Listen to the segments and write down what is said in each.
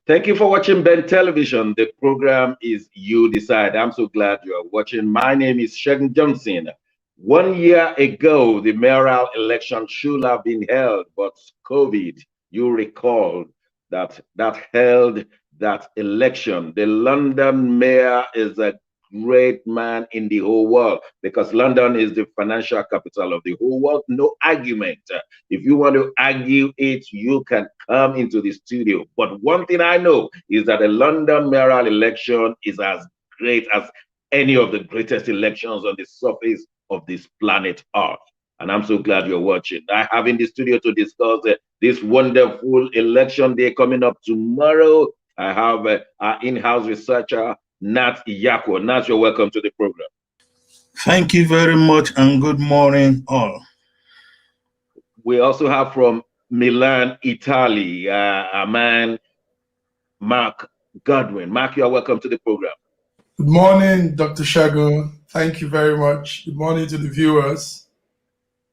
Thank you for watching Ben Television. The program is You Decide. I'm so glad you are watching. My name is Shegun Johnson. 1 year ago, the mayoral election should have been held, but COVID, you recall that held that election. The London mayor is a great man in the whole world because London is the financial capital of the whole world. No argument. If you want to argue it, you can come into the studio. But one thing I know is that the London mayoral election is as great as any of the greatest elections on the surface of this planet Earth. And I'm so glad you're watching. I have in the studio to discuss this wonderful election day coming up tomorrow. I have our in-house researcher, Nat Iyako. Nat, you're welcome to the program. Thank you very much and good morning all. We also have from Milan, Italy, a man, Mark Godwin. Mark, you are welcome to the program. Good morning, Dr. Shago. Thank you very much. Good morning to the viewers.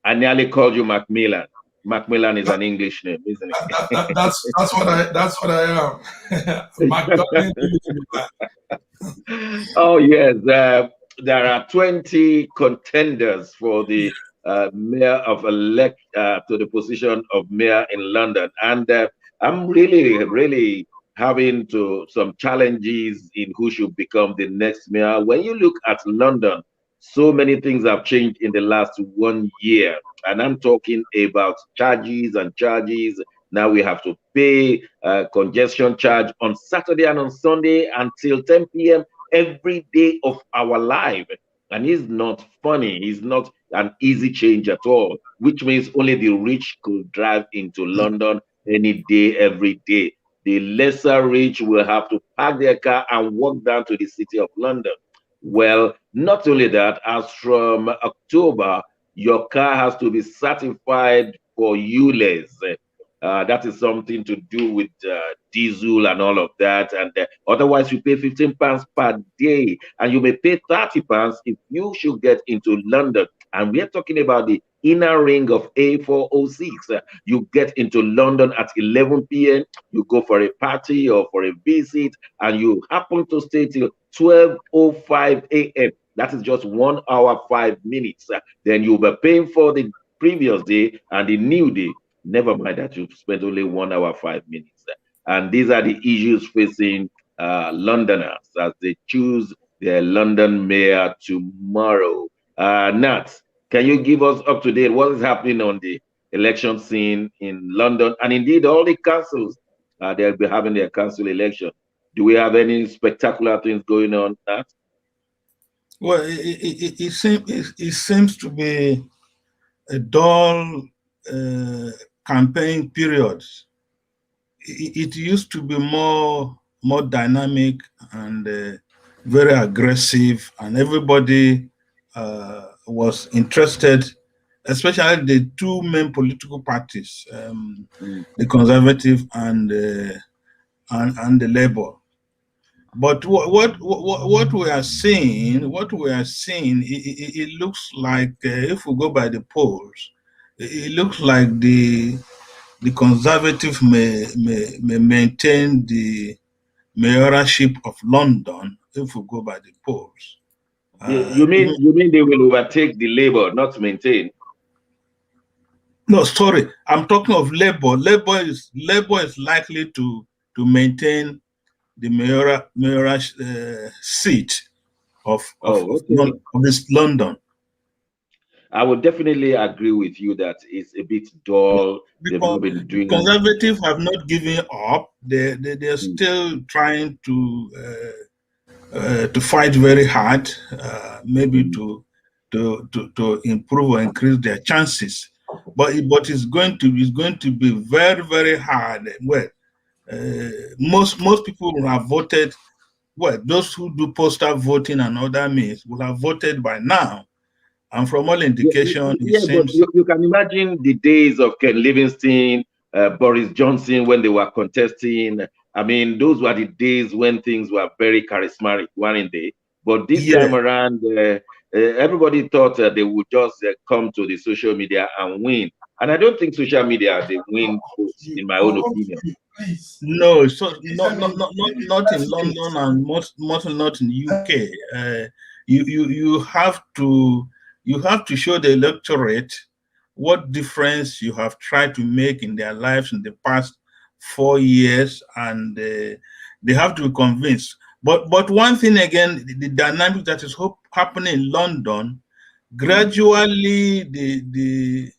I nearly called you Macmillan. Macmillan is an English name, isn't it? That's what I am. Mark Godwin. Oh yes, there are 20 contenders for the mayor of elect to the position of mayor in London, and I'm really having some challenges in who should become the next mayor. When you look at London, so many things have changed in the last 1 year, and I'm talking about charges and charges. Now we have to pay congestion charge on Saturday and on Sunday until 10 p.m. every day of our life. And it's not funny. It's not an easy change at all, which means only the rich could drive into London any day, every day. The lesser rich will have to park their car and walk down to the city of London. Well, not only that, as from October, your car has to be certified for ULEZ. That is something to do with diesel and all of that. And otherwise, you pay £15 per day, and you may pay £30 if you should get into London. And we're talking about the inner ring of A406. You get into London at 11 p.m. You go for a party or for a visit, and you happen to stay till 12:05 a.m. That is just 1 hour, 5 minutes. Then you'll be paying for the previous day and the new day. Never mind that you spent only 1 hour, 5 minutes. And these are the issues facing Londoners as they choose their London mayor tomorrow. Nat, can you give us up to date what is happening on the election scene in London and indeed all the councils? They'll be having their council election. Do we have any spectacular things going on, Nat? Well, it seems to be a dull campaign period. It used to be more dynamic and very aggressive, and everybody was interested, especially the two main political parties, the Conservative and the Labour. But what we are seeing, it looks like if we go by the polls, it looks like the Conservative may maintain the mayoralship of London if we go by the polls. You mean they will overtake the Labour, not maintain? No, sorry, I'm talking of Labour. Labour is likely to maintain the mayoral seat of this London. I would definitely agree with you that it's a bit dull. Because the Conservatives have not given up. They're still trying to fight very hard, maybe to improve or increase their chances. But it's going to be very, very hard. Well, most people will have voted. Well, those who do postal voting and other means will have voted by now. And from all indication, it seems... you can imagine the days of Ken Livingstone, Boris Johnson when they were contesting. I mean, those were the days when things were very charismatic, weren't they? But this time around, everybody thought they would just come to the social media and win. And I don't think social media they win votes, in my own opinion. Please. No, so not in London and most not in the UK. You have to show the electorate what difference you have tried to make in their lives in the past 4 years, and they have to be convinced. But one thing again, the dynamic that is happening in London, gradually the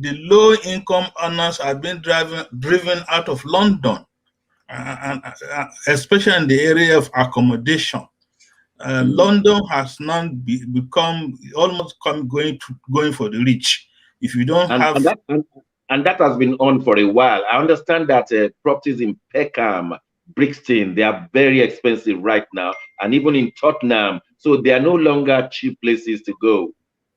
low-income earners are being driven out of London, and especially in the area of accommodation. London has now become almost going for the rich. If you don't have and that has been on for a while. I understand that properties in Peckham, Brixton, they are very expensive right now, and even in Tottenham, so they are no longer cheap places to go.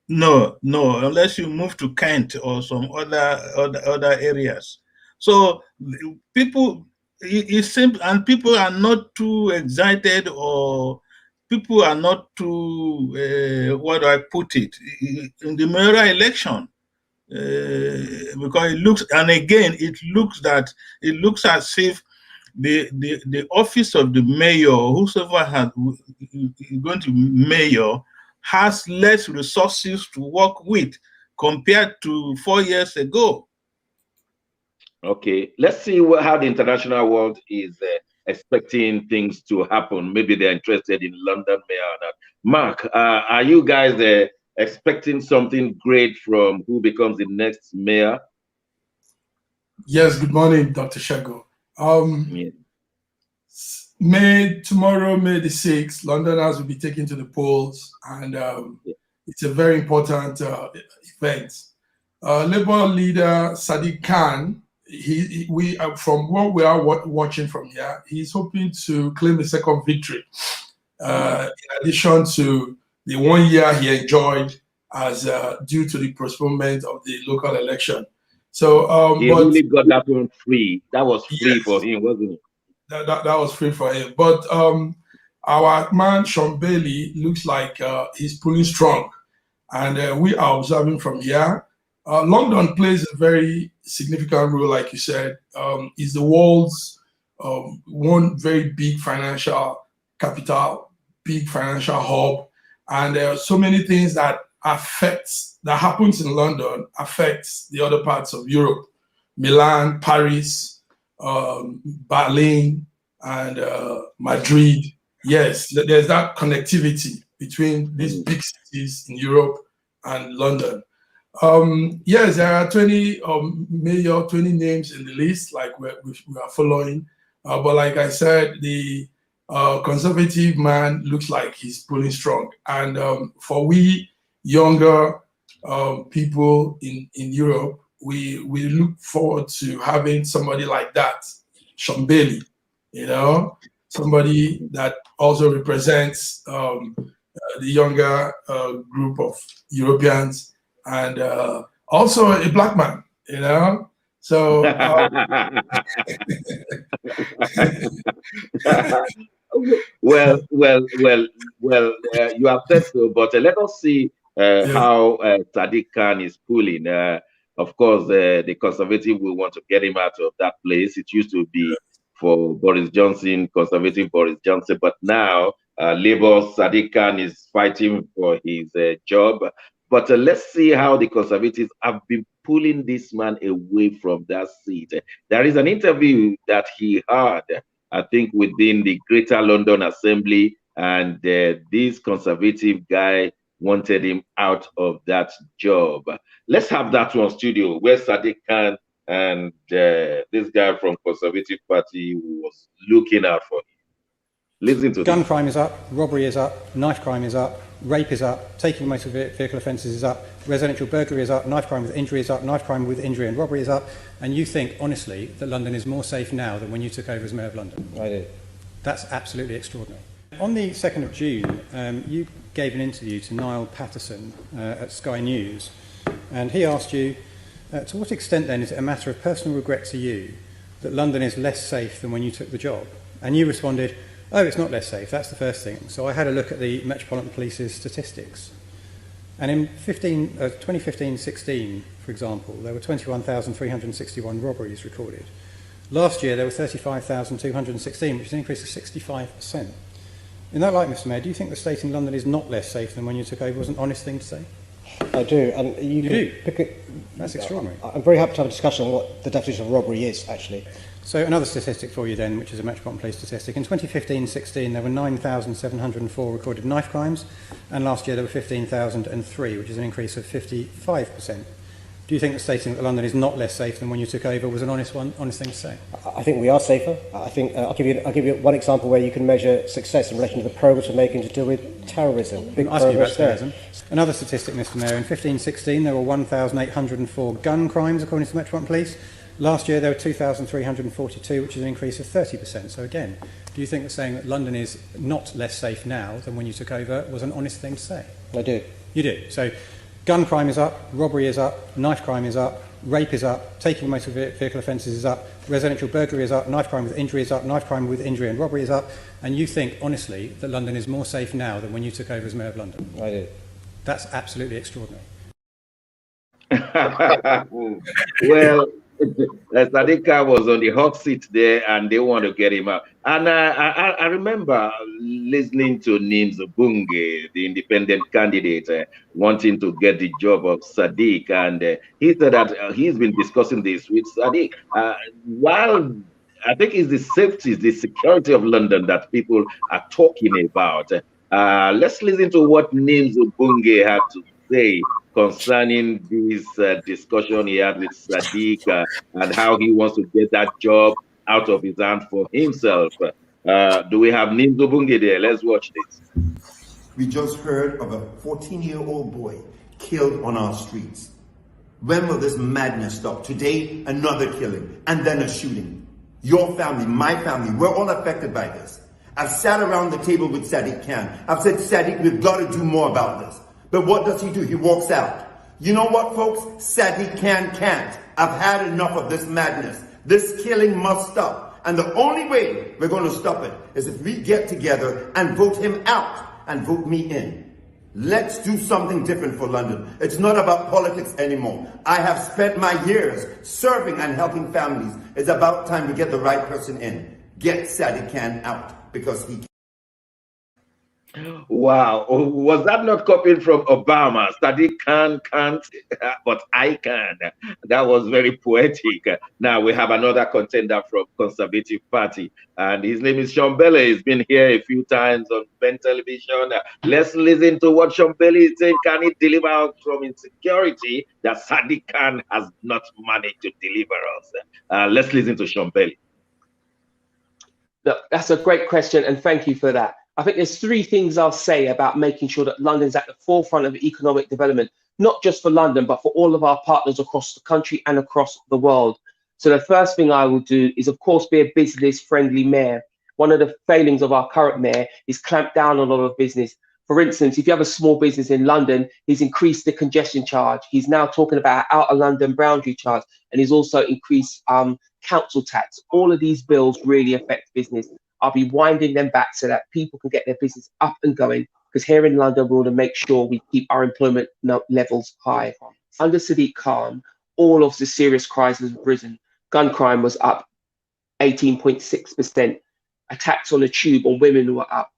No, unless you move to Kent or some other areas. So people, it's simple, and people are not too excited, or people are not too what do I put it, in the mayoral election, because it looks, and again, it looks as if the office of the mayor, whosoever has going to mayor, has less resources to work with compared to 4 years ago. Okay, let's see how the international world is expecting things to happen. Maybe they're interested in London mayor or not. Mark, are you guys expecting something great from who becomes the next mayor? Yes, good morning, Dr. Shago. Yeah. Tomorrow, May the 6th, Londoners will be taken to the polls, and it's a very important event. Labour leader Sadiq Khan, we from what we are watching from here, he's hoping to claim a second victory, in addition to the 1 year he enjoyed as due to the postponement of the local election. So he really got that one free. That was free for him, wasn't it? That was free for him. But our man Sean Bailey looks like he's pulling strong, and we are observing from here. London plays a very significant role, like you said. Is the world's one very big financial capital, big financial hub, and there are so many things that happens in London affects the other parts of Europe, Milan, Paris, Berlin, and Madrid. Yes, there's that connectivity between these big cities in Europe and London. Yes, there are 20 names in the list, like we are following. But like I said, the conservative man looks like he's pulling strong. And for we younger people in Europe, we look forward to having somebody like that, Sean Bailey, somebody that also represents the younger group of Europeans, and also a black man, So well, you have said so, but let us see how Sadiq Khan is pulling. Of course, the Conservative will want to get him out of that place. It used to be for Boris Johnson, Conservative Boris Johnson, but now Labour Sadiq Khan is fighting for his job. But let's see how the Conservatives have been pulling this man away from that seat. There is an interview that he had, I think, within the Greater London Assembly, and this Conservative guy wanted him out of that job. Let's have that one, studio, where Sadiq Khan and this guy from Conservative Party was looking out for him. Listen to Gun crime is up, robbery is up, knife crime is up, rape is up, taking motor vehicle offences is up, residential burglary is up, knife crime with injury is up, knife crime with injury and robbery is up, and you think, honestly, that London is more safe now than when you took over as Mayor of London? I do. That's absolutely extraordinary. On the 2nd of June, you gave an interview to Niall Patterson at Sky News, and he asked you, to what extent then is it a matter of personal regret to you that London is less safe than when you took the job? And you responded, oh, it's not less safe, that's the first thing. So I had a look at the Metropolitan Police's statistics. And in 2015-16, for example, there were 21,361 robberies recorded. Last year, there were 35,216, which is an increase of 65%. In that light, Mr. Mayor, do you think the state in London is not less safe than when you took over was an honest thing to say? I do. And you do? That's extraordinary. I'm very happy to have a discussion on what the definition of robbery is, actually. So another statistic for you then, which is a Metropolitan Police statistic. In 2015-16, there were 9,704 recorded knife crimes, and last year there were 15,003, which is an increase of 55%. Do you think the state in London is not less safe than when you took over was an honest thing to say? I think we are safer. I think I'll give you one example where you can measure success in relation to the progress we're making to deal with terrorism. Big I'll ask you about there. terrorism. Another statistic, Mr. Mayor. In 15-16, there were 1,804 gun crimes, according to the Metropolitan Police. Last year, there were 2,342, which is an increase of 30%. So again, do you think that saying that London is not less safe now than when you took over was an honest thing to say? I do. You do. So gun crime is up, robbery is up, knife crime is up, rape is up, taking motor vehicle offences is up, residential burglary is up, knife crime with injury is up, knife crime with injury and robbery is up, and you think, honestly, that London is more safe now than when you took over as Mayor of London? I do. That's absolutely extraordinary. Well, Sadiq Khan was on the hot seat there, and they want to get him out. And I remember listening to Nims Bunge, the independent candidate, wanting to get the job of Sadiq, and he said that he's been discussing this with Sadiq. While I think it's the safety, the security of London that people are talking about. Let's listen to what Nims Bunge had to say concerning this discussion he had with Sadiq and how he wants to get that job out of his hand for himself. Do we have Nims Bunge there? Let's watch this. We just heard of a 14-year-old boy killed on our streets. When will this madness stop? Today, another killing, and then a shooting. Your family, my family, we're all affected by this. I've sat around the table with Sadiq Khan. I've said, Sadiq, we've got to do more about this. But what does he do? He walks out. You know what, folks? Sadiq Khan can't. I've had enough of this madness. This killing must stop. And the only way we're going to stop it is if we get together and vote him out and vote me in. Let's do something different for London. It's not about politics anymore. I have spent my years serving and helping families. It's about time we get the right person in. Get Sadiq Khan out because he can. Wow, was that not copied from Obama? Sadiq Khan can't, but I can. That was very poetic. Now we have another contender from Conservative Party, and his name is Sean Bailey. He's been here a few times on Ben Television. Let's listen to what Sean Bailey is saying. Can he deliver out from insecurity that Sadiq Khan has not managed to deliver us? Let's listen to Sean Bailey. Look, that's a great question, and thank you for that. I think there's three things I'll say about making sure that London's at the forefront of economic development, not just for London, but for all of our partners across the country and across the world. So the first thing I will do is, of course, be a business-friendly mayor. One of the failings of our current mayor is clamp down on a lot of business. For instance, if you have a small business in London, he's increased the congestion charge. He's now talking about out of London boundary charge, and he's also increased council tax. All of these bills really affect business. I'll be winding them back so that people can get their business up and going, because here in London, we want to make sure we keep our employment levels high. Under Sadiq Khan, all of the serious crimes have risen. Gun crime was up 18.6%. Attacks on the tube on women were up.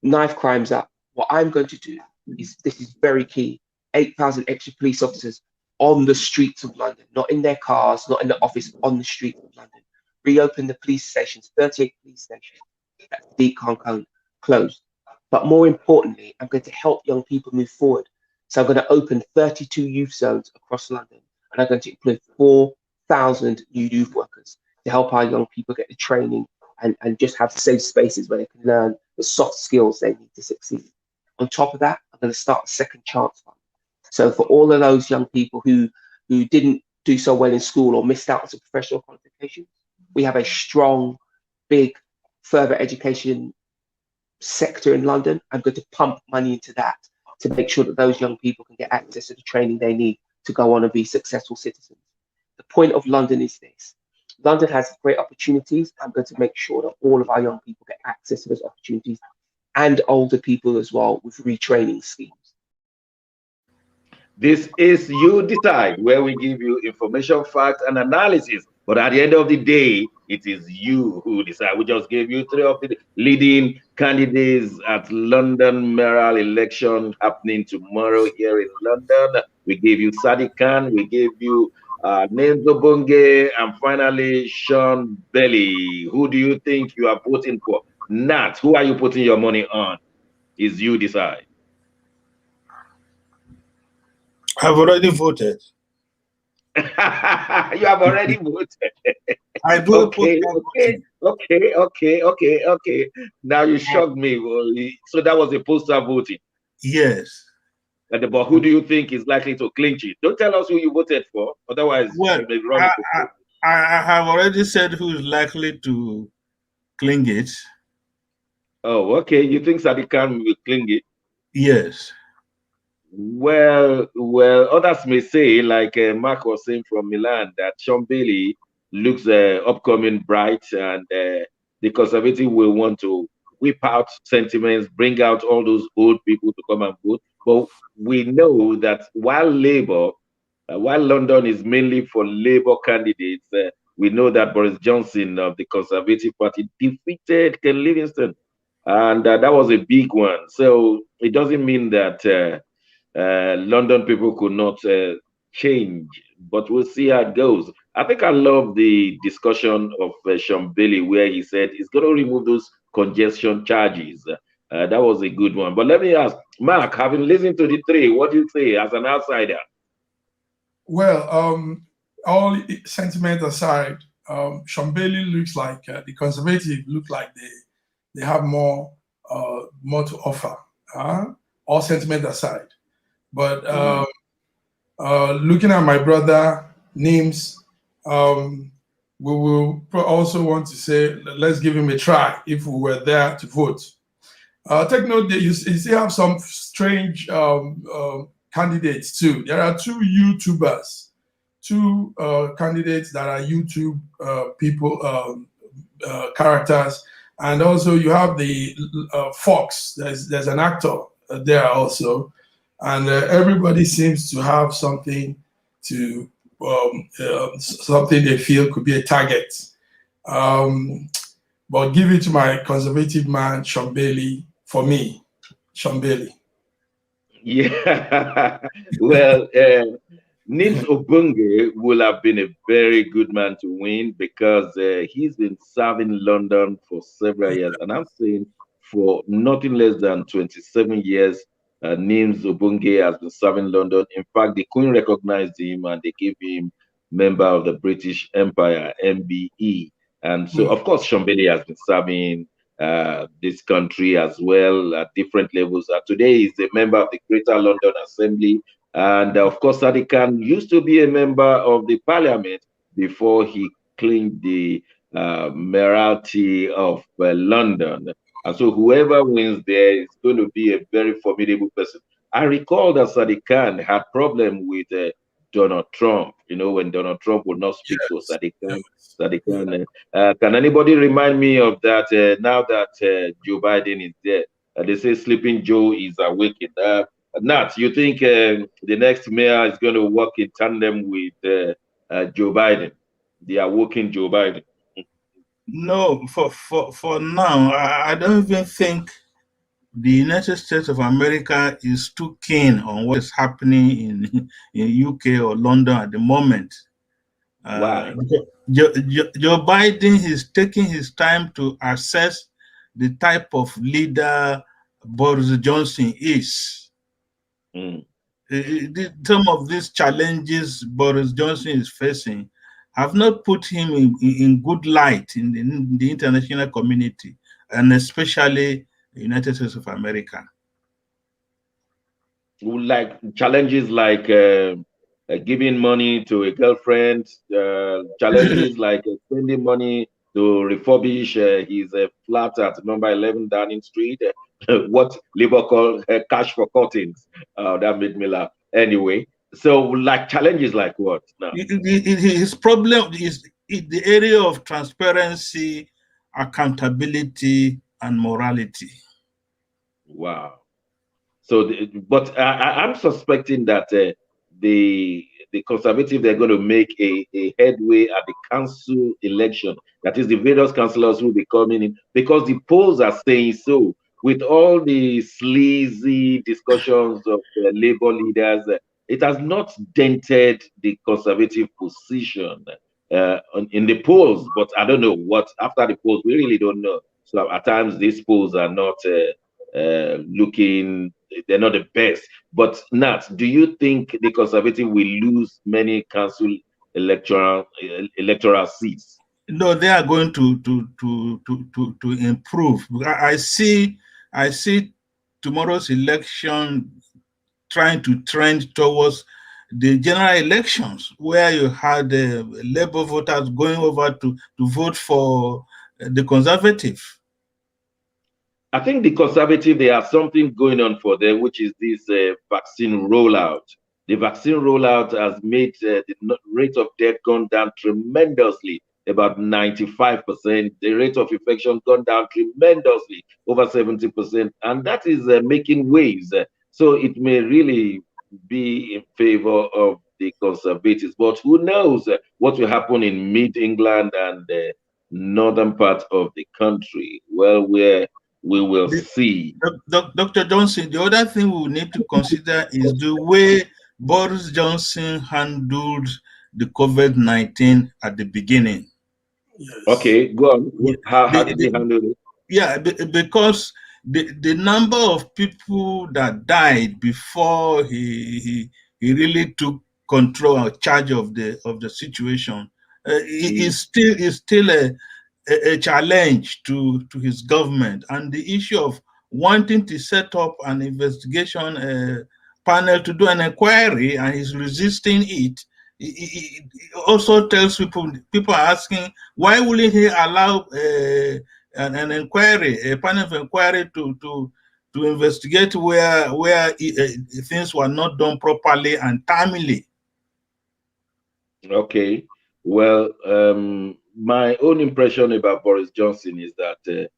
Knife crimes up. What I'm going to do is, this is very key, 8,000 extra police officers on the streets of London, not in their cars, not in the office, on the streets of London. Reopen the police stations, 38 police stations that Sadiq Khan closed. But more importantly, I'm going to help young people move forward. So I'm going to open 32 youth zones across London, and I'm going to employ 4,000 new youth workers to help our young people get the training and just have safe spaces where they can learn the soft skills they need to succeed. On top of that, I'm going to start a second chance fund. So for all of those young people who didn't do so well in school or missed out on some professional qualifications, we have a strong, big further education sector in London. I'm going to pump money into that to make sure that those young people can get access to the training they need to go on and be successful citizens. The point of London is this. London has great opportunities. I'm going to make sure that all of our young people get access to those opportunities, and older people as well, with retraining schemes. This is You Decide, where we give you information, facts, and analysis. But at the end of the day, it is you who decide. We just gave you three of the leading candidates at London mayoral election happening tomorrow here in London. We gave you Sadiq Khan, we gave you Nenzo Bonge, and finally Sean Belly. Who do you think you are voting for? Nat, who are you putting your money on? Is You Decide. I've already voted. You have already voted. I do. Okay. Now you shocked me. So that was a postal voting. Yes. But who do you think is likely to clinch it? Don't tell us who you voted for. Otherwise, well, you may run I have already said who is likely to cling it. Oh, okay. You think Sadiq Khan will cling it? Yes. Well, others may say, like Mark was saying from Milan, that Sean Bailey looks upcoming bright, and the Conservative will want to whip out sentiments, bring out all those old people to come and vote. But we know that while London is mainly for Labour candidates, we know that Boris Johnson of the Conservative Party defeated Ken Livingstone, and that was a big one. So it doesn't mean that London people could not change, but we'll see how it goes. I think I love the discussion of Sean Bailey where he said he's going to remove those congestion charges. That was a good one. But let me ask, Mark, having listened to the three, what do you say as an outsider? Well, all sentiment aside, Sean Bailey looks like the Conservative look like they have more to offer. All sentiment aside. But looking at my brother Nims, we will also want to say, let's give him a try if we were there to vote. Take note that you still have some strange candidates too. There are two YouTubers, two candidates that are YouTube people, characters. And also you have the Fox, there's an actor there also. And everybody seems to have something to something they feel could be a target. But give it to my Conservative man, Sean Bailey, for me, Sean Bailey. Yeah, well, Nims Obunge will have been a very good man to win because he's been serving London for several years, and I'm saying for nothing less than 27 years. Nims Obunge has been serving London. In fact, the Queen recognized him and they gave him member of the British Empire, MBE. And so, of course, Sean Bailey has been serving this country as well at different levels. Today, he's a member of the Greater London Assembly. And of course, Sadiq Khan used to be a member of the Parliament before he claimed the mayoralty of London. And so whoever wins there is going to be a very formidable person. I recall that Sadiq Khan had problem with Donald Trump. You know, when Donald Trump would not speak to Sadiq Khan. Sadiq Khan. Can anybody remind me of that now that Joe Biden is there? They say sleeping Joe is awakened. Nat, you think the next mayor is going to work in tandem with Joe Biden, the awoken Joe Biden? No, for now, I don't even think the United States of America is too keen on what is happening in UK or London at the moment. Why? Joe Biden is taking his time to assess the type of leader Boris Johnson is. Some of these challenges Boris Johnson is facing have not put him in good light in the international community, and especially the United States of America. Like challenges like giving money to a girlfriend, challenges like spending money to refurbish his flat at number 11 Downing Street, what Labour call cash for curtains. That made me laugh. Anyway, so like challenges like what now? His problem is in the area of transparency, accountability, and morality. Wow. So, but I'm suspecting that the Conservative, they're going to make a headway at the council election. That is, the various councillors will be coming in, because the polls are saying so. With all the sleazy discussions of Labour leaders, it has not dented the Conservative position in the polls. But I don't know what after the polls. We really don't know. So at times these polls are not looking. They're not the best. But Nat, do you think the Conservative will lose many council electoral seats? No, they are going to improve. I see tomorrow's election trying to trend towards the general elections, where you had Labour voters going over to vote for the Conservative. I think the Conservative, they have something going on for them, which is this vaccine rollout. The vaccine rollout has made the rate of death gone down tremendously, about 95%. The rate of infection gone down tremendously, over 70%. And that is making waves. So it may really be in favor of the Conservatives. But who knows what will happen in mid-England and the northern part of the country? Well, we will see. Dr. Johnson, the other thing we need to consider is the way Boris Johnson handled the COVID-19 at the beginning. Yes. Okay, go on. How did he handle it? Yeah, because the number of people that died before he really took control or charge of the situation is still a challenge to his government. And the issue of wanting to set up an investigation panel to do an inquiry, and he's resisting it. It also tells people are asking, why wouldn't he allow an inquiry, a panel of inquiry to investigate where things were not done properly and timely? Okay, well, my own impression about Boris Johnson is that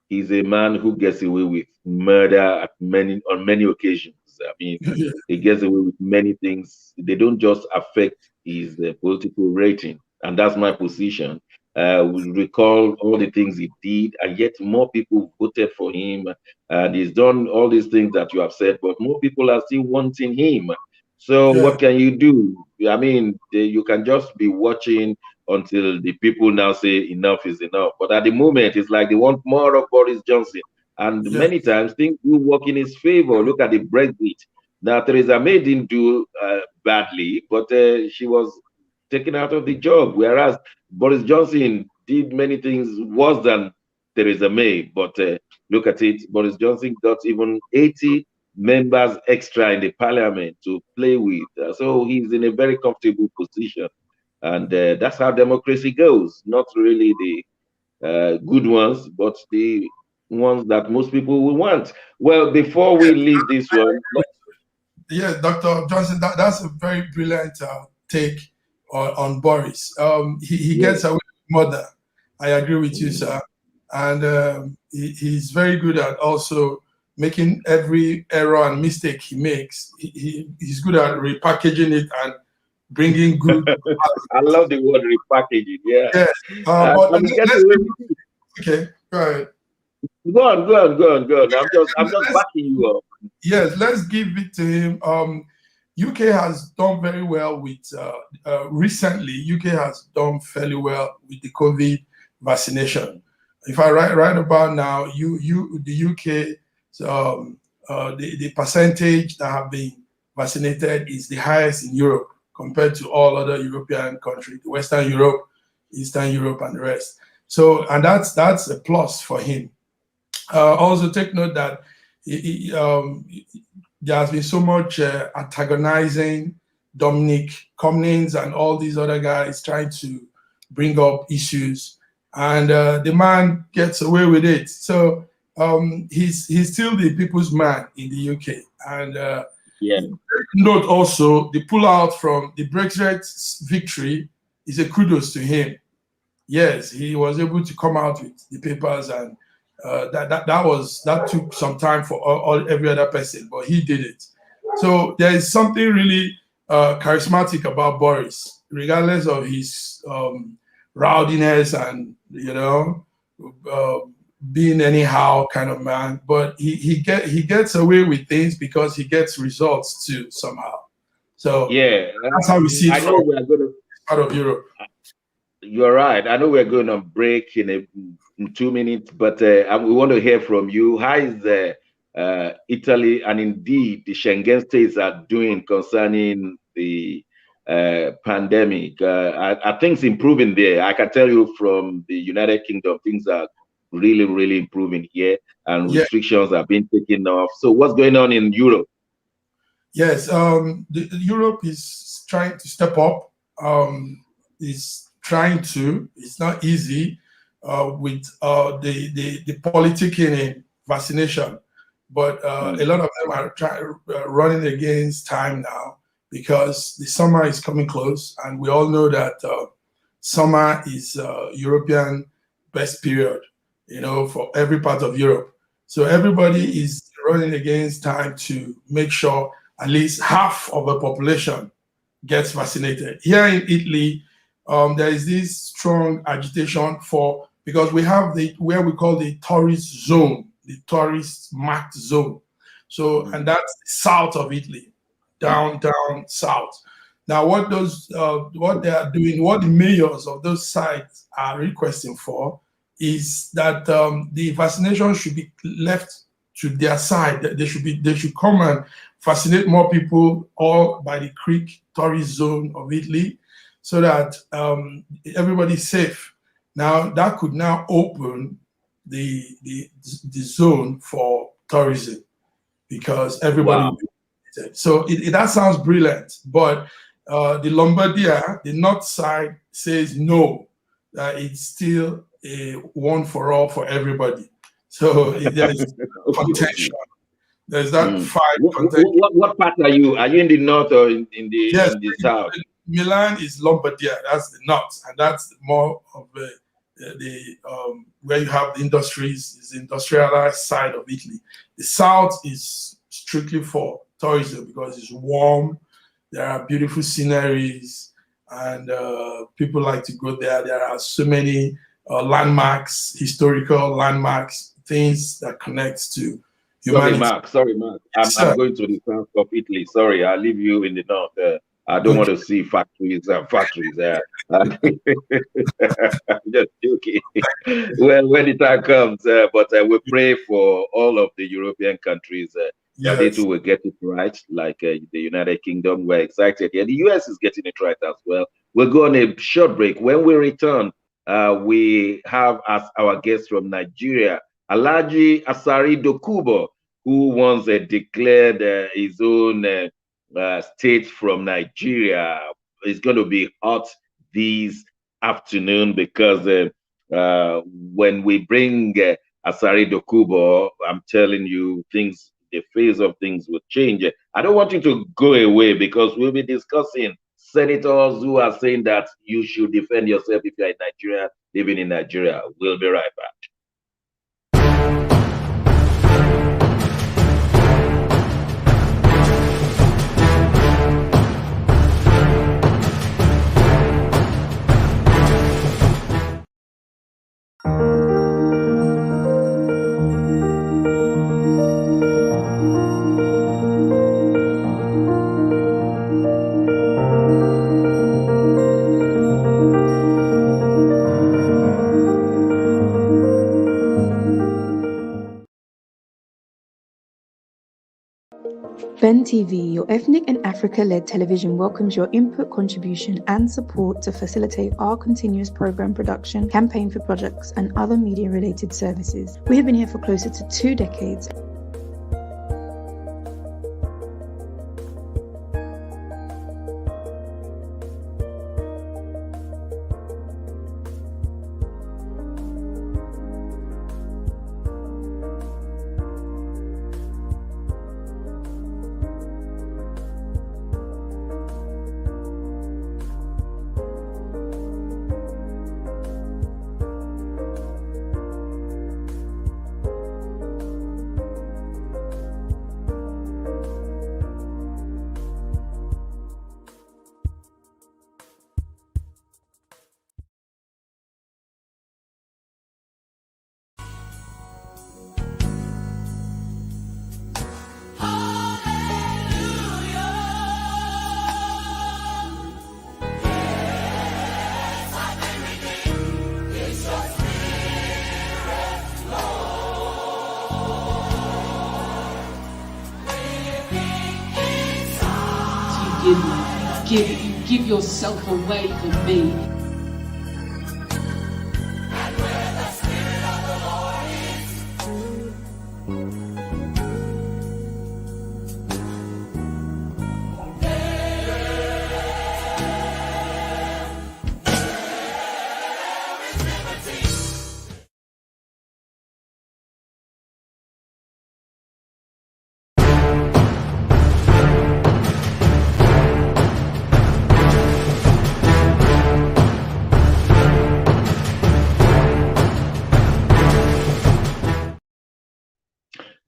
he's a man who gets away with murder on many occasions. I mean, he gets away with many things. They don't just affect his political rating, and that's my position. We recall all the things he did, and yet more people voted for him. And he's done all these things that you have said, but more people are still wanting him. So what can you do? I mean, you can just be watching until the people now say enough is enough. But at the moment, it's like they want more of Boris Johnson. And many times things will work in his favor. Look at the Brexit. Now, Theresa May didn't do badly, but she was taken out of the job. Whereas Boris Johnson did many things worse than Theresa May. But look at it, Boris Johnson got even 80 members extra in the parliament to play with. So he's in a very comfortable position. And that's how democracy goes. Not really the good ones, but the ones that most people will want. Well, before we leave this one. Yeah, Dr. Johnson, that's a very brilliant take on Boris. He gets away with murder. I agree with you, sir. And he's very good at also making every error and mistake he makes. He's good at repackaging it and bringing good. I love the word repackaging. Yeah. Yes. Okay. Go ahead. Go on. I'm just backing you up. Yes, let's give it to him. UK has done very well with recently. UK has done fairly well with the COVID vaccination. If I right about now, the UK, the percentage that have been vaccinated is the highest in Europe compared to all other European countries, Western Europe, Eastern Europe, and the rest. So, and that's a plus for him. Also, take note that there has been so much antagonizing Dominic Cummings and all these other guys trying to bring up issues, and the man gets away with it. So he's still the people's man in the UK. And note also the pullout from the Brexit victory is a kudos to him. Yes, he was able to come out with the papers, and that took some time for every other person, but he did it. So there is something really charismatic about Boris, regardless of his rowdiness and being anyhow kind of man. But he gets away with things because he gets results too somehow. So yeah, that's how we see it from part of Europe. You're right. I know we're going to break in 2 minutes, but we want to hear from you. How is Italy and indeed the Schengen states are doing concerning the pandemic? Are things improving there? I can tell you from the United Kingdom, things are really, really improving here, and restrictions are being taken off. So what's going on in Europe? Yes, Europe is trying to step up. It's not easy with the politicking in vaccination, but a lot of them are running against time now because the summer is coming close, and we all know that summer is European best period, for every part of Europe. So everybody is running against time to make sure at least half of the population gets vaccinated. Here in Italy, there is this strong agitation because we have where we call the tourist zone, the tourist marked zone. So, and that's south of Italy, down south. Now, what they are doing, what the mayors of those sites are requesting for is that the vaccination should be left to their side. They should come and vaccinate more people all by the Creek tourist zone of Italy, so that everybody's safe. Now that could now open the zone for tourism because everybody. Wow. So that sounds brilliant, but the Lombardia, the north side, says no, that it's still a one for all for everybody. So there's contention. There's that fight. What part are you? Are you in the north or in the south? Milan is Lombardia. That's the north, and that's more of the where you have the industries, is the industrialized side of Italy. The south is strictly for tourism because it's warm. There are beautiful sceneries, and people like to go there. There are so many landmarks, historical landmarks, things that connects to humanity. Sorry, Mark. I'm going to the south of Italy. Sorry, I'll leave you in the north. I don't want to see factories there. I'm just joking. Well, when the time comes, but we pray for all of the European countries that they too will get it right, like the United Kingdom. We're excited here. The US is getting it right as well. We'll go on a short break. When we return, we have as our guest from Nigeria, Alhaji Asari Dokubo, who once declared his own state from Nigeria. It's going to be hot this afternoon because when we bring Asari Dokubo, I'm telling you, the phase of things will change. I don't want you to go away because we'll be discussing senators who are saying that you should defend yourself if you're in Nigeria, living in Nigeria. We'll be right back. Ben TV, your ethnic and Africa-led television, welcomes your input, contribution and support to facilitate our continuous program production, campaign for projects and other media-related services. We have been here for closer to 2 decades. give yourself away for me.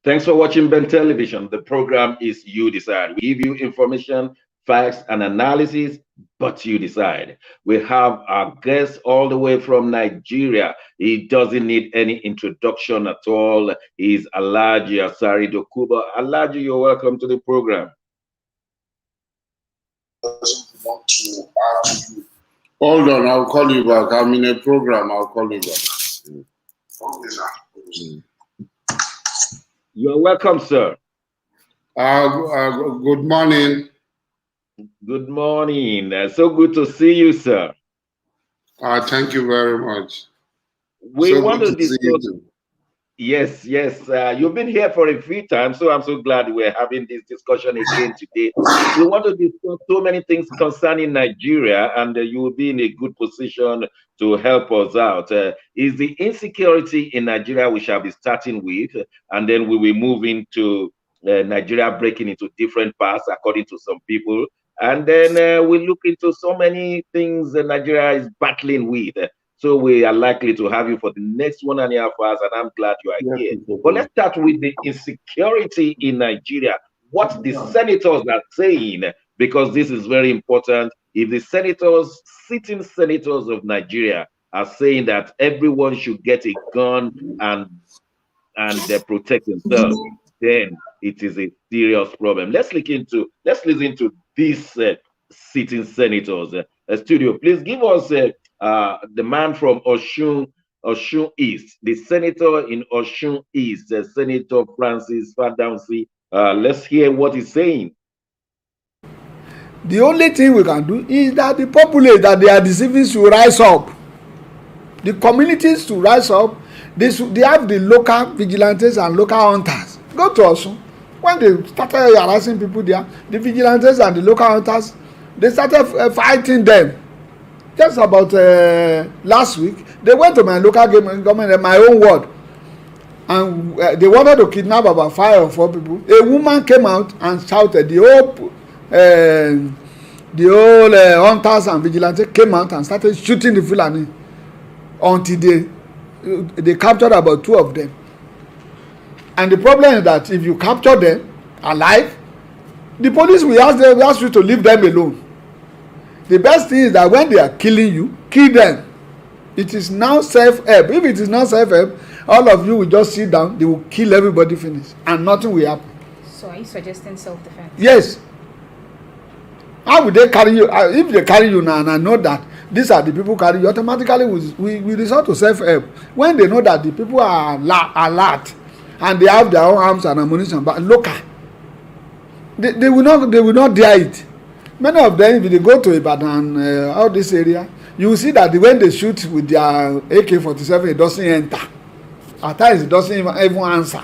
Thanks for watching Ben Television. The program is You Decide. We give you information, facts, and analysis, but you decide. We have our guest all the way from Nigeria. He doesn't need any introduction at all. He's Alhaji Asari Dokubo. Alhaji, you're welcome to the program. Hold on, I'll call you back. I'm in a program. I'll call you back. You're welcome, sir. Good morning. Good morning. So good to see you, sir. Thank you very much. We so want to discuss. Yes. You've been here for a few times, so I'm so glad we're having this discussion again today. We want to discuss so many things concerning Nigeria, and you will be in a good position to help us out. Is the insecurity in Nigeria we shall be starting with, and then we will move into Nigeria breaking into different parts according to some people. And then we look into so many things that Nigeria is battling with. So we are likely to have you for the next 1.5 hours, and I'm glad you are here. But let's start with the insecurity in Nigeria. What the senators are saying, because this is very important. If the sitting senators of Nigeria are saying that everyone should get a gun and protect themselves, then it is a serious problem. Let's listen to these sitting senators. Studio, please give us the man from Osun East, the senator in Osun East, Senator Francis Fadamsi. Let's hear what he's saying. The only thing we can do is that the populace that they are deceiving should rise up. The communities to rise up. They have the local vigilantes and local hunters. Go to Osun. When they started harassing people there, the vigilantes and the local hunters, they started fighting them. Just about last week, they went to my local government in my own ward, and they wanted to kidnap about 5 or 4 people. A woman came out and shouted. The whole hunters and vigilantes came out and started shooting the Fulani until they captured about 2 of them. And the problem is that if you capture them alive, the police will ask you to leave them alone. The best thing is that when they are killing you, kill them. It is now self-help. If it is not self-help, all of you will just sit down, they will kill everybody, finish, and nothing will happen. So are you suggesting self-defense? Yes. How would they carry you? If they carry you now, and I know that these are the people carry you, automatically we resort to self-help. When they know that the people are alert and they have their own arms and ammunition, but local, they will not dare it. Many of them, if they go to Ibadan, all this area, you will see that when they shoot with their AK-47, it doesn't enter. At times, it doesn't even answer.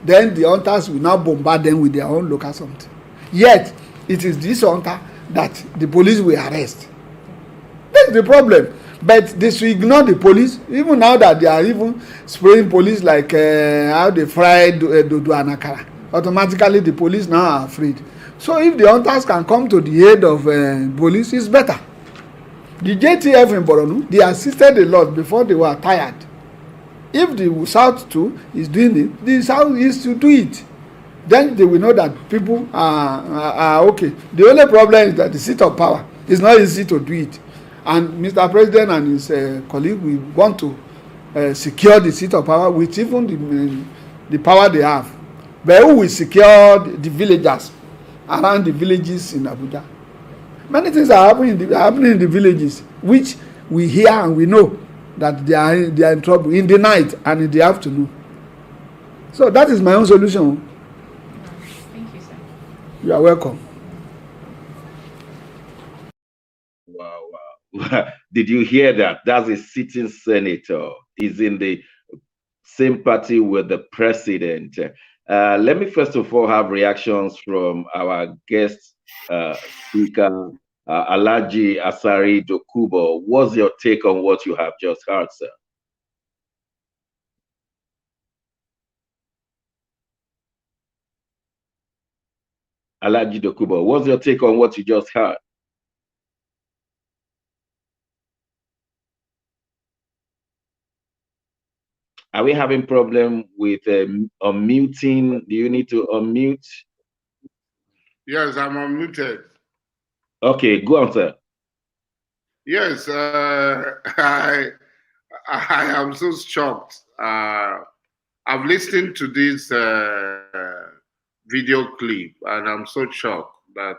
Then the hunters will now bombard them with their own local something. Yet, it is this hunter that the police will arrest. That's the problem. But they should ignore the police, even now that they are even spraying police like how they fried Dodo and Akara. Automatically, the police now are afraid. So if the hunters can come to the aid of police, it's better. The JTF in Borno, they assisted a lot before they were tired. If the South too is doing it, the South is to do it. Then they will know that people are okay. The only problem is that the seat of power is not easy to do it. And Mr. President and his colleague will want to secure the seat of power with even the power they have. But who will secure the villagers around the villages in Abuja? Many things are happening in the villages, which we hear and we know that they are in trouble in the night and in the afternoon. So that is my own solution. Thank you, sir. You are welcome. wow. Did you hear that? That's a sitting senator. He's in the same party with the president. Let me first of all have reactions from our guest speaker, Alhaji Asari Dokubo. What's your take on what you have just heard, sir? Alhaji Dokubo, what's your take on what you just heard? Are we having problem with unmuting? Do you need to unmute? Yes, I'm unmuted. Okay, go on, sir. Yes, I am so shocked. I've listened to this video clip, and I'm so shocked that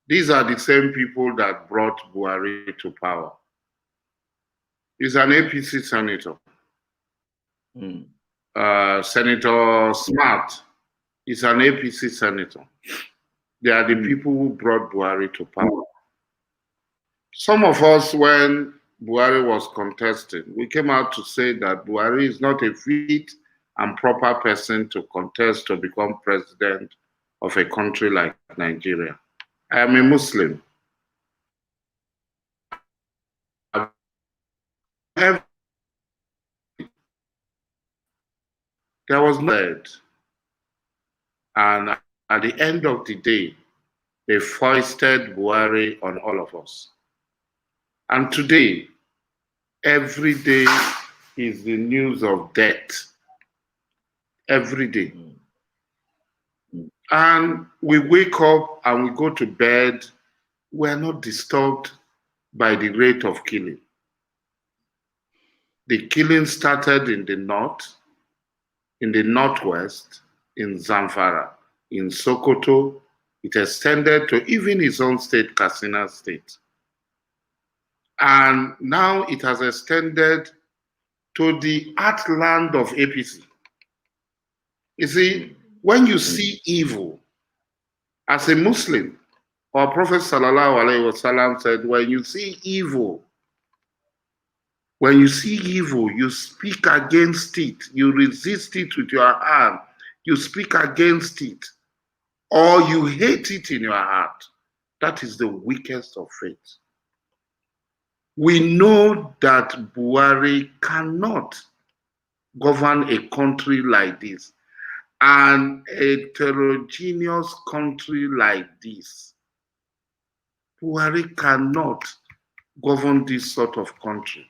these are the same people that brought Buhari to power. He's an APC senator. Senator Smart is an APC senator. They are the people who brought Buhari to power. Some of us, when Buhari was contesting, we came out to say that Buhari is not a fit and proper person to contest to become president of a country like Nigeria. I am a Muslim. There was no lead. And at the end of the day, they foisted Buhari on all of us. And today, every day is the news of death. Every day. And we wake up and we go to bed, we're not disturbed by the rate of killing. The killing started in the north, in the northwest, in Zamfara, in Sokoto. It extended to even his own state, Katsina State. And now it has extended to the heartland of APC. You see, when you see evil, as a Muslim, our Prophet Sallallahu Alaihi Wasallam said, when you see evil, you speak against it, you resist it with your hand, you speak against it, or you hate it in your heart. That is the weakest of faith. We know that Buhari cannot govern a country like this, and a heterogeneous country like this. Buhari cannot govern this sort of country.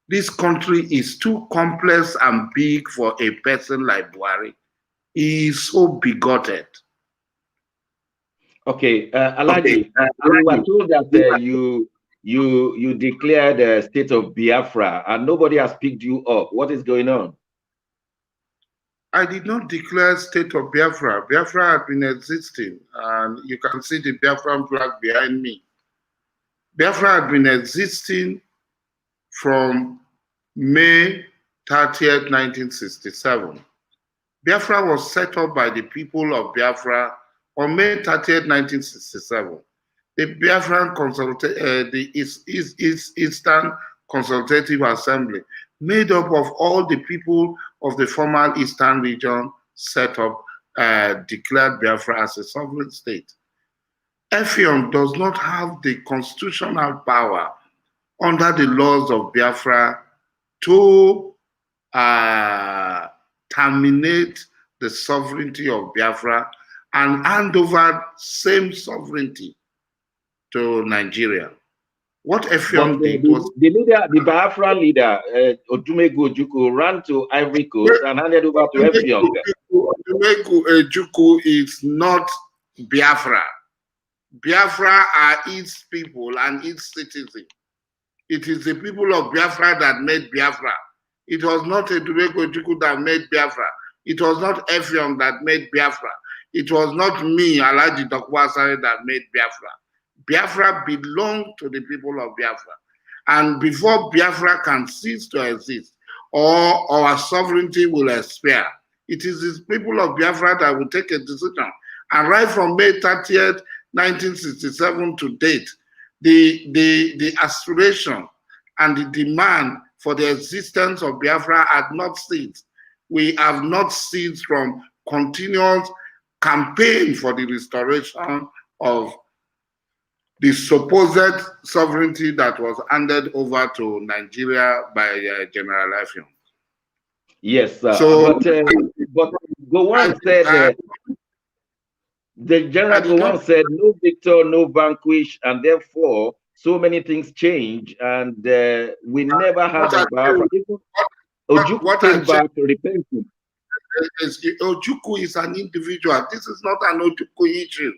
This country is too complex and big for a person like Buhari. He is so bigoted. Okay, Alhaji, we were told that you declared a state of Biafra and nobody has picked you up. What is going on? I did not declare state of Biafra. Biafra had been existing, and you can see the Biafran flag behind me. Biafra had been existing from May 30th, 1967. Biafra was set up by the people of Biafra on May 30th, 1967. The Biafran Eastern Consultative Assembly, made up of all the people of the former Eastern region, set up, declared Biafra as a sovereign state. Effiong does not have the constitutional power under the laws of Biafra to terminate the sovereignty of Biafra and hand over same sovereignty to Nigeria. What Effiong did was the Biafra leader, Odumegu Ojukwu, ran to Ivory Coast and handed over to Effiong. Odumegu Ojukwu is not Biafra. Biafra are its people and its citizens. It is the people of Biafra that made Biafra. It was not Odumegu Ojukwu that made Biafra. It was not Effiong that made Biafra. It was not me, Alhaji Dokubo Asare, that made Biafra. Biafra belonged to the people of Biafra. And before Biafra can cease to exist, or our sovereignty will expire, it is the people of Biafra that will take a decision. And right from May 30th, 1967 to date, the aspiration and the demand for the existence of Biafra had not ceased. We have not ceased from continuous campaign for the restoration of the supposed sovereignty that was handed over to Nigeria by General Afion. Yes, sir. So, but Gowon said, the General Gowon said, no victor, no vanquish, and therefore so many things change, and we never had a Biafra. Ojukwu came back repenting. Ojukwu is an individual. This is not an Ojukwu issue.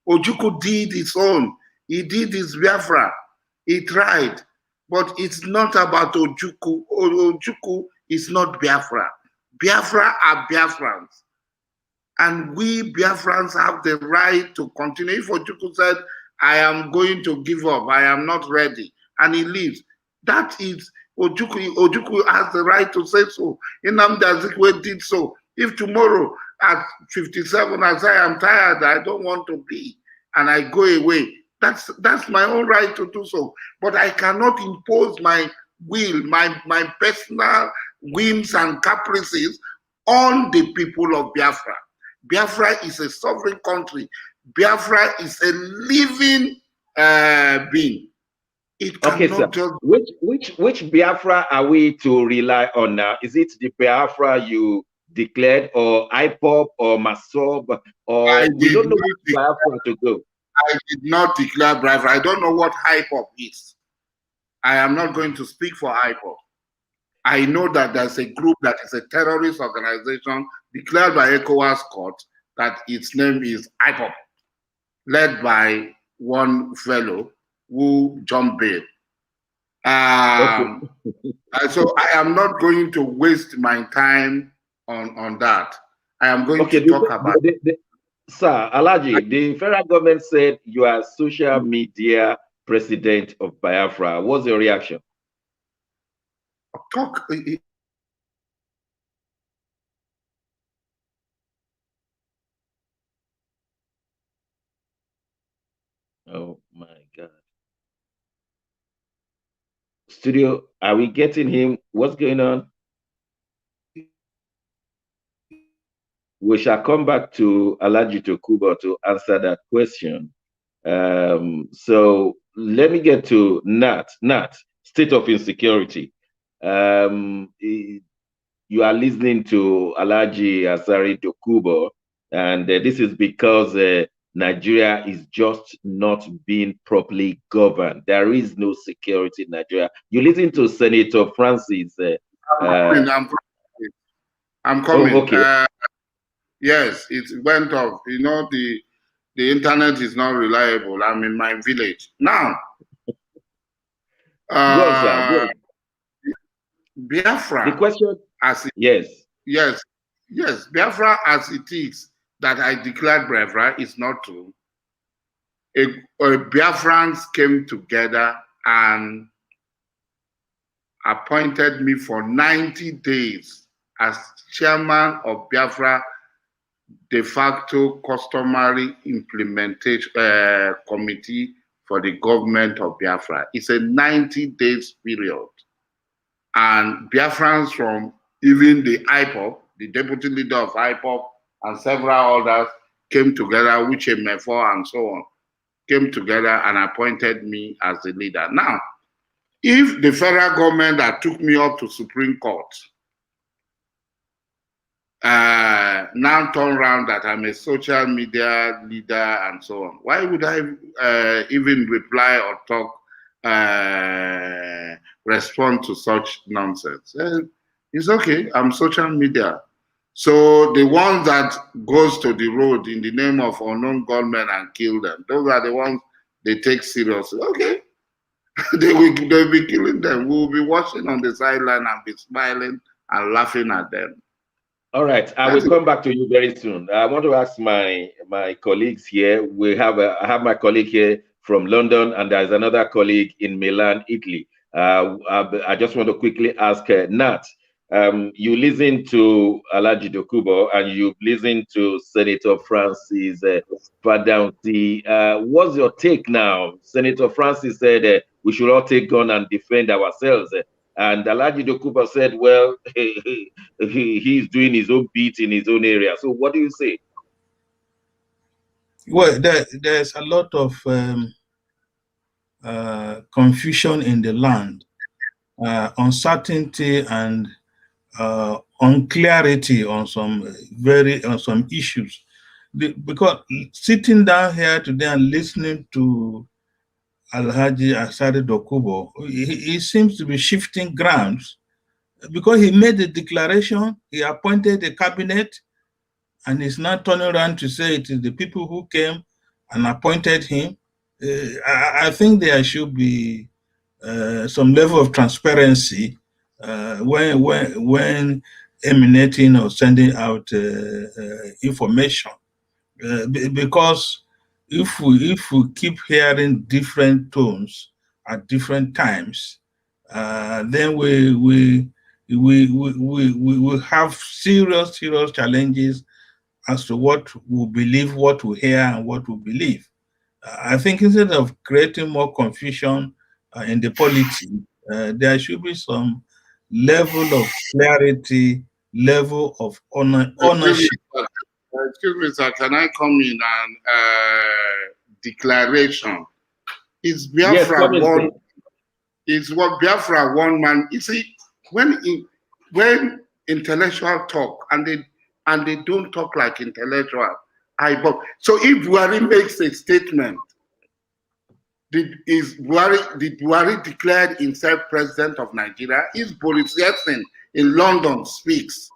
Ojukwu did his own. He did his Biafra. He tried. But it's not about Ojukwu. Ojukwu is not Biafra. Biafra are Biafrans. And we Biafrans have the right to continue. If Ojukwu said, I am going to give up, I am not ready, and he leaves, that is Ojukwu has the right to say so. Nnamdi Azikiwe did so. If tomorrow at 57 I say I'm tired, I don't want to be, and I go away, that's my own right to do so. But I cannot impose my will, my personal whims and caprices on the people of Biafra. Biafra is a sovereign country. Biafra is a living being. Okay, sir. Which Biafra are we to rely on now? Is it the Biafra you declared, or IPOB, or MASOB, or we don't know which Biafra to go? I did not declare Biafra. I don't know what IPOB is. I am not going to speak for IPOB. I know that there's a group that is a terrorist organization declared by ECOWAS court that its name is IPOB, led by one fellow who jumped bail. So I am not going to waste my time on that. I am going to talk about Sir Alhaji, the federal government said you are social media president of Biafra. What's your reaction? Oh my God. Studio, are we getting him? What's going on? We shall come back to Alhaji Tokunbo to answer that question. So let me get to Nat, state of insecurity. You are listening to Alhaji Asari Tokunbo, and this is because Nigeria is just not being properly governed. There is no security in Nigeria. You listen to Senator Francis. I'm coming. Oh, okay. Yes, it went off. You know, the internet is not reliable. I'm in my village now. Go on, sir. Go on. Biafra. The question. Yes. Biafra as it is that I declared Biafra is not true. Biafrans came together and appointed me for 90 days as chairman of Biafra de facto customary implementation committee for the government of Biafra. It's a 90 days period. And Biafrans from even the IPOB, the deputy leader of IPOB, and several others came together, Uche Mefo and so on, came together and appointed me as the leader. Now, if the federal government that took me up to Supreme Court now turn around that I'm a social media leader and so on, why would I even reply or talk, respond to such nonsense? It's okay, I'm social media. So the ones that goes to the road in the name of unknown gunmen and kill them, those are the ones they take seriously. Okay, they'll be killing them. We'll be watching on the sideline and be smiling and laughing at them. All right, I will come back to you very soon. I want to ask my colleagues here. I have my colleague here from London, and there's another colleague in Milan, Italy. I just want to quickly ask Nat. you listen to Alhaji Dokubo and you listen to Senator Francis Fadauti. What's your take now? Senator Francis said we should all take gun and defend ourselves. And Alhaji Dokubo said, well, he's doing his own beat in his own area. So what do you say? Well, there's a lot of confusion in the land, uncertainty and unclarity on some issues. Because sitting down here today and listening to Alhaji Asari Dokubo, he seems to be shifting grounds because he made a declaration, he appointed a cabinet, and he's now turning around to say it is the people who came and appointed him. I think there should be some level of transparency when emanating or sending out information, because if we keep hearing different tones at different times, then we will have serious challenges as to what we believe, what we hear, and what we believe. I think instead of creating more confusion in the politics, there should be some level of clarity, level of ownership. Excuse me, sir, can I come in and declaration? Is Biafra one? Is what Biafra one man? You see, when intellectual talk and they don't talk like intellectual, so if Buhari makes a statement, did Buhari declared himself president of Nigeria? Is Boris Yeltsin in London speaks?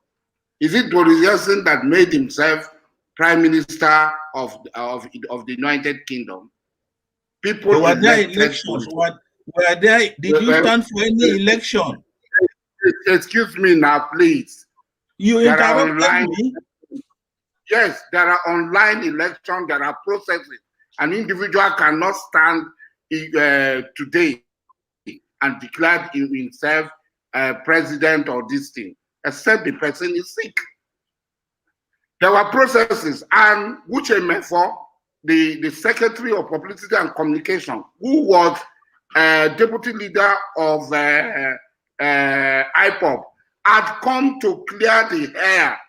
Is it Boris Yeltsin that made himself prime minister of the United Kingdom? People were there elections? Were there? Did you stand for any election? Excuse me now, please. You interrupted me. Yes, there are online elections, there are processes. An individual cannot stand today and declare himself president or this thing, except the person is sick. There were processes, and Uche Mefo, the Secretary of Publicity and Communication, who was deputy leader of IPOB, had come to clear the air.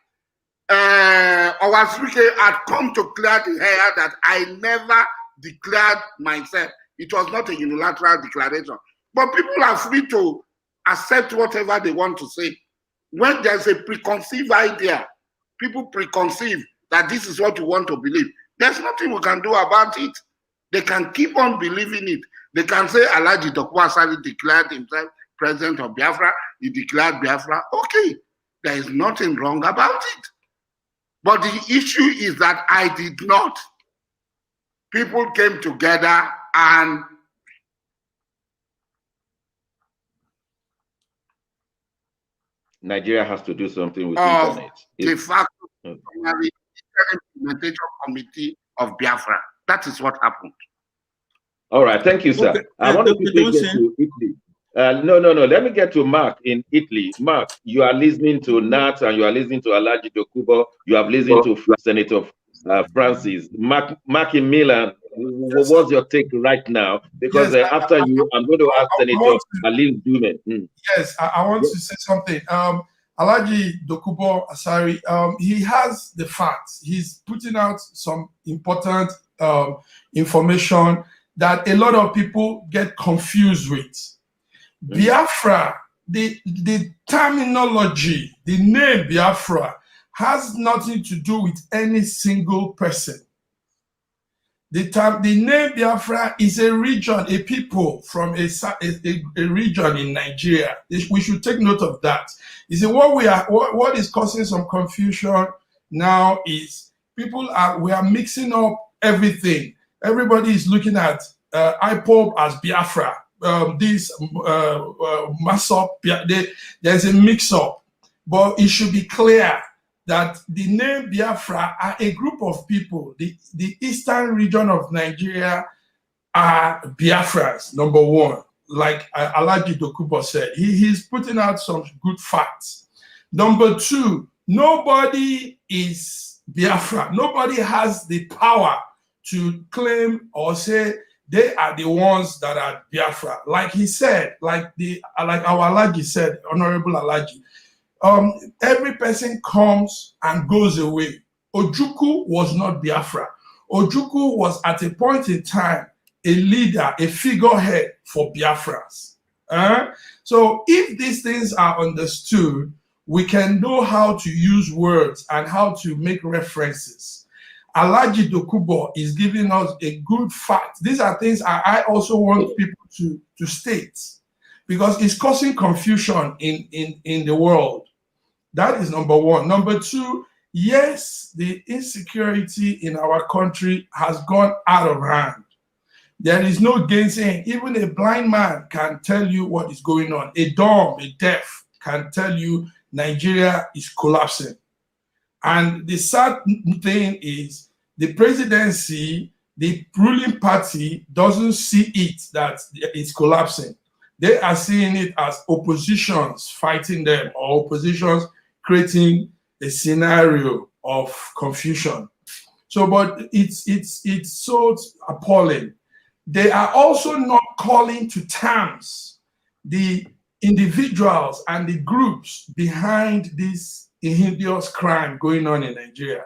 Owaswike had come to clear the air that I never declared myself. It was not a unilateral declaration. But people are free to accept whatever they want to say. When there's a preconceived idea, people preconceive that this is what you want to believe. There's nothing we can do about it. They can keep on believing it. They can say Alhaji Dokubo Asari declared himself president of Biafra. He declared Biafra. Okay, there is nothing wrong about it. But the issue is that I did not. People came together and Nigeria has to do something with internet. De facto implementation committee of Biafra. That is what happened. All right, thank you, sir. Okay. I want to get to Italy. No. Let me get to Mark in Italy. Mark, you are listening to Nat and you are listening to Alhaji Dokubo. You have listened to Senator Francis. Mark in Milan, what's your take right now? Because after you, I'm going to ask Senator Alim Dume. Yes, I want to say something. Alhaji Dokubo Asari, he has the facts. He's putting out some important information that a lot of people get confused with. Biafra, the terminology, the name Biafra has nothing to do with any single person. The name Biafra is a region, a people from a region in Nigeria. We should take note of that. You see, what is causing some confusion now is we are mixing up everything. Everybody is looking at IPOB as Biafra. Masop, there's a mix-up, but it should be clear that the name Biafra are a group of people. The eastern region of Nigeria are Biafras, number one. Like Alhaji Dokubo said, he's putting out some good facts. Number two, nobody is Biafra. Nobody has the power to claim or say they are the ones that are Biafra. Like he said, like our Alhaji said, Honorable Alhaji, every person comes and goes away. Ojukwu was not Biafra. Ojukwu was at a point in time a leader, a figurehead for Biafras. So if these things are understood, we can know how to use words and how to make references. Alhaji Dokubo is giving us a good fact. These are things I also want people to state, because it's causing confusion in the world. That is number one. Number two, yes, the insecurity in our country has gone out of hand. There is no gainsaying. Even a blind man can tell you what is going on. A dumb, a deaf can tell you Nigeria is collapsing. And the sad thing is the presidency, the ruling party doesn't see it that it's collapsing. They are seeing it as oppositions fighting them, or oppositions creating a scenario of confusion. So, but it's so appalling. They are also not calling to terms the individuals and the groups behind this hideous crime going on in Nigeria.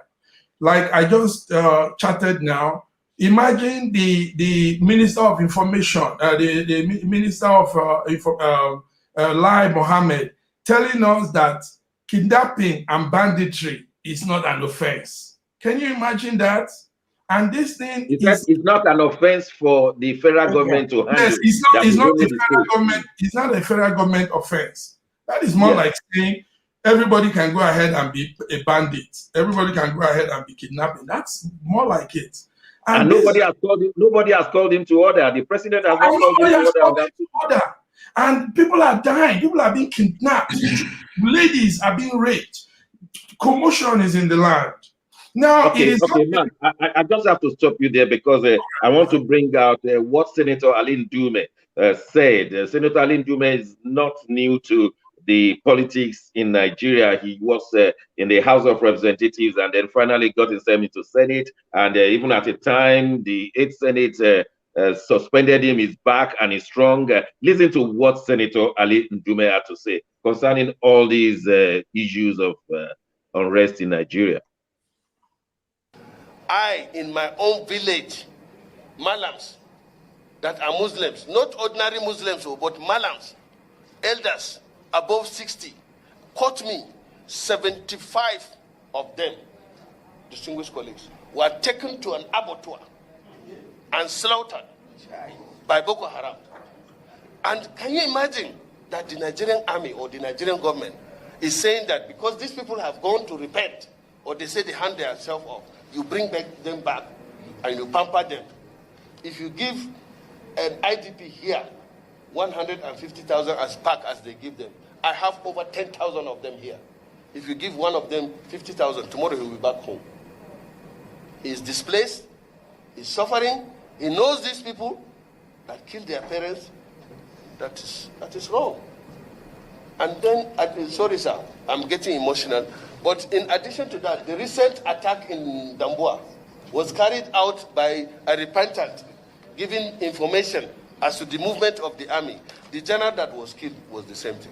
Like I just chatted now, imagine the Minister of Information, the Minister of Lai Mohammed, telling us that kidnapping and banditry is not an offense. Can you imagine that? And this thing it's not an offense for the federal government to handle. Yes, it's not a federal government. It's not a federal government offense. That is more like saying everybody can go ahead and be a bandit. Everybody can go ahead and be kidnapping. That's more like it. And nobody has called him to order. The president has not called him to order. And people are dying. People are being kidnapped. Ladies are being raped. Commotion is in the land. Now, man, I just have to stop you there, because I want to bring out what Senator Alin Dume said. Senator Alin Dume is not new to the politics in Nigeria. He was in the House of Representatives and then finally got himself into Senate. And even at the time, the 8th Senate suspended him. He's back and he's strong. Listen to what Senator Alin Dume had to say concerning all these issues of unrest in Nigeria. I, in my own village, Malams that are Muslims, not ordinary Muslims, but Malams, elders above 60, caught me. 75 of them, distinguished colleagues, were taken to an abattoir and slaughtered by Boko Haram. And can you imagine that the Nigerian army or the Nigerian government is saying that because these people have gone to repent, or they say they hand themselves off, you bring them back and you pamper them. If you give an IDP here 150,000 as pack as they give them, I have over 10,000 of them here. If you give one of them 50,000, tomorrow he will be back home. He is displaced, he's suffering, he knows these people that killed their parents. That is wrong. And then, sorry sir, I'm getting emotional. But in addition to that, the recent attack in Damboa was carried out by a repentant, giving information as to the movement of the army. The general that was killed was the same thing.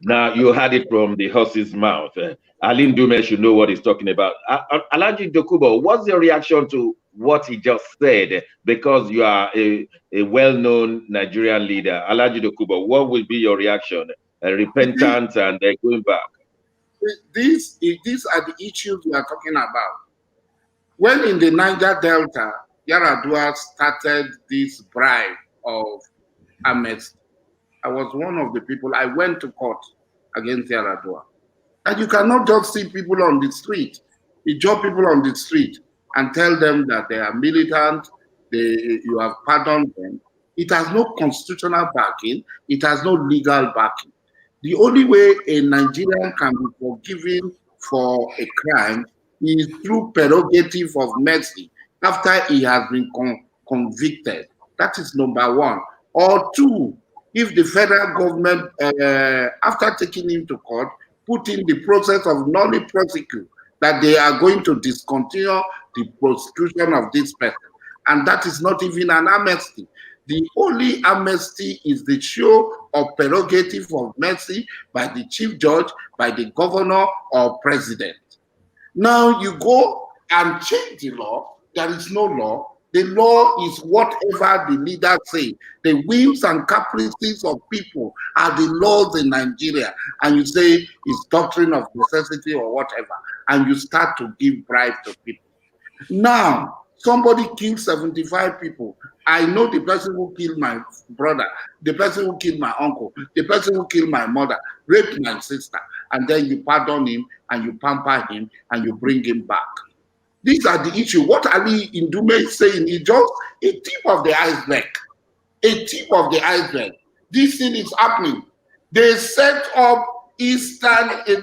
Now, you had it from the horse's mouth. Alin Dume should know what he's talking about. Alhaji Dokubo, what's your reaction to what he just said? Because you are a well-known Nigerian leader. Alhaji Dokubo, what will be your reaction? Repentant and going back. These are the issues we are talking about. When in the Niger Delta, Yar'Adua started this bribe of amnesty, I was one of the people. I went to court against Yar'Adua. And you cannot just see people on the street. You drop people on the street and tell them that they are militant, you have pardoned them. It has no constitutional backing. It has no legal backing. The only way a Nigerian can be forgiven for a crime is through prerogative of mercy after he has been convicted. That is number one. Or two, if the federal government, after taking him to court, put in the process of nulli prosecute, that they are going to discontinue the prosecution of this person. And that is not even an amnesty. The only amnesty is the show of prerogative of mercy by the chief judge, by the governor or president. Now you go and change the law. There is no law. The law is whatever the leaders say. The whims and caprices of people are the laws in Nigeria. And you say it's doctrine of necessity or whatever. And you start to give bribe to people. Now, somebody killed 75 people. I know the person who killed my brother, the person who killed my uncle, the person who killed my mother, raped my sister, and then you pardon him and you pamper him and you bring him back. These are the issues. What Ali Ndume is saying is just a tip of the iceberg. A tip of the iceberg. This thing is happening. They set up a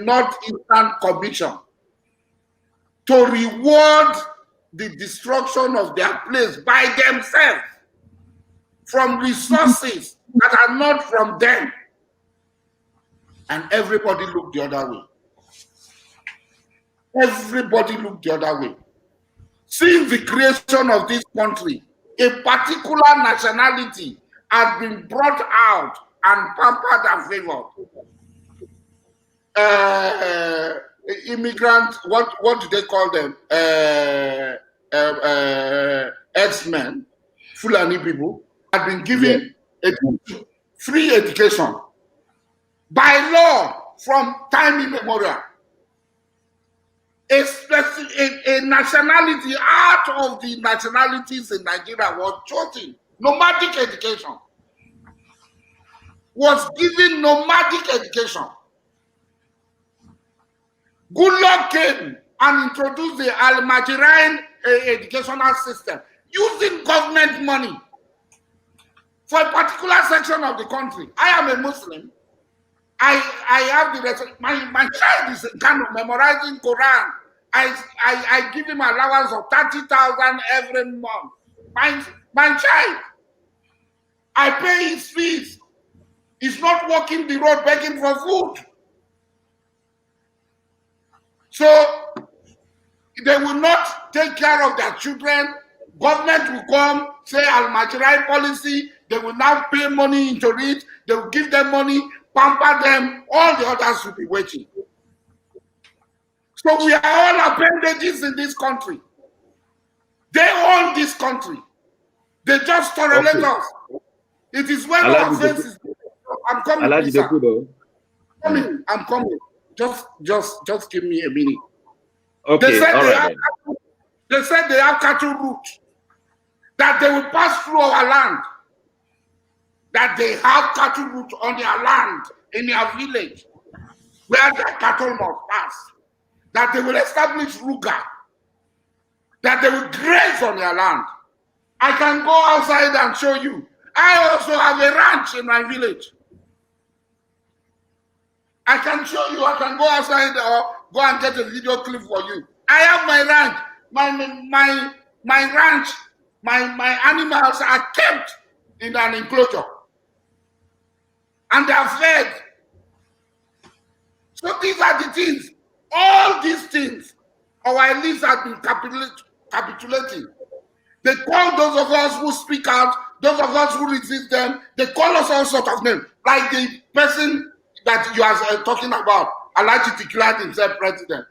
Northeastern Commission to reward the destruction of their place by themselves from resources that are not from them. And everybody looked the other way. Everybody looked the other way. Since the creation of this country, a particular nationality has been brought out and pampered and favored. Immigrants, what do they call them? X-men, Fulani people, have been given a free education by law from time immemorial. A nationality out of the nationalities in Nigeria was chosen. Nomadic education was given nomadic education. Goodluck came and introduced the Al-Majirine educational system using government money for a particular section of the country. I am a Muslim. I have the my child is kind of memorizing Quran. I give him allowance of 30,000 every month. My child, I pay his fees. He's not walking the road begging for food. So they will not take care of their children. Government will come, say Al-Majirine policy. They will now pay money into it. They will give them money, pamper them. All the others will be waiting. So we are all appendages in this country. They own this country. They just tolerate us. It is when our faces. I'm coming, sir. I'm coming. Just give me a minute. Okay, they said they have cattle route, that they will pass through our land, that they have cattle route on their land, in their village, where their cattle must pass, that they will establish Ruga, that they will graze on their land. I can go outside and show you. I also have a ranch in my village. I can show you. I can go outside or go and get a video clip for you. I have my ranch. My ranch, my animals are kept in an enclosure. And they are fed. So these are the things. All these things, our elites have been capitulating. They call those of us who speak out, those of us who resist them, they call us all sorts of names. Like the person that you are talking about, Alhaji declared himself president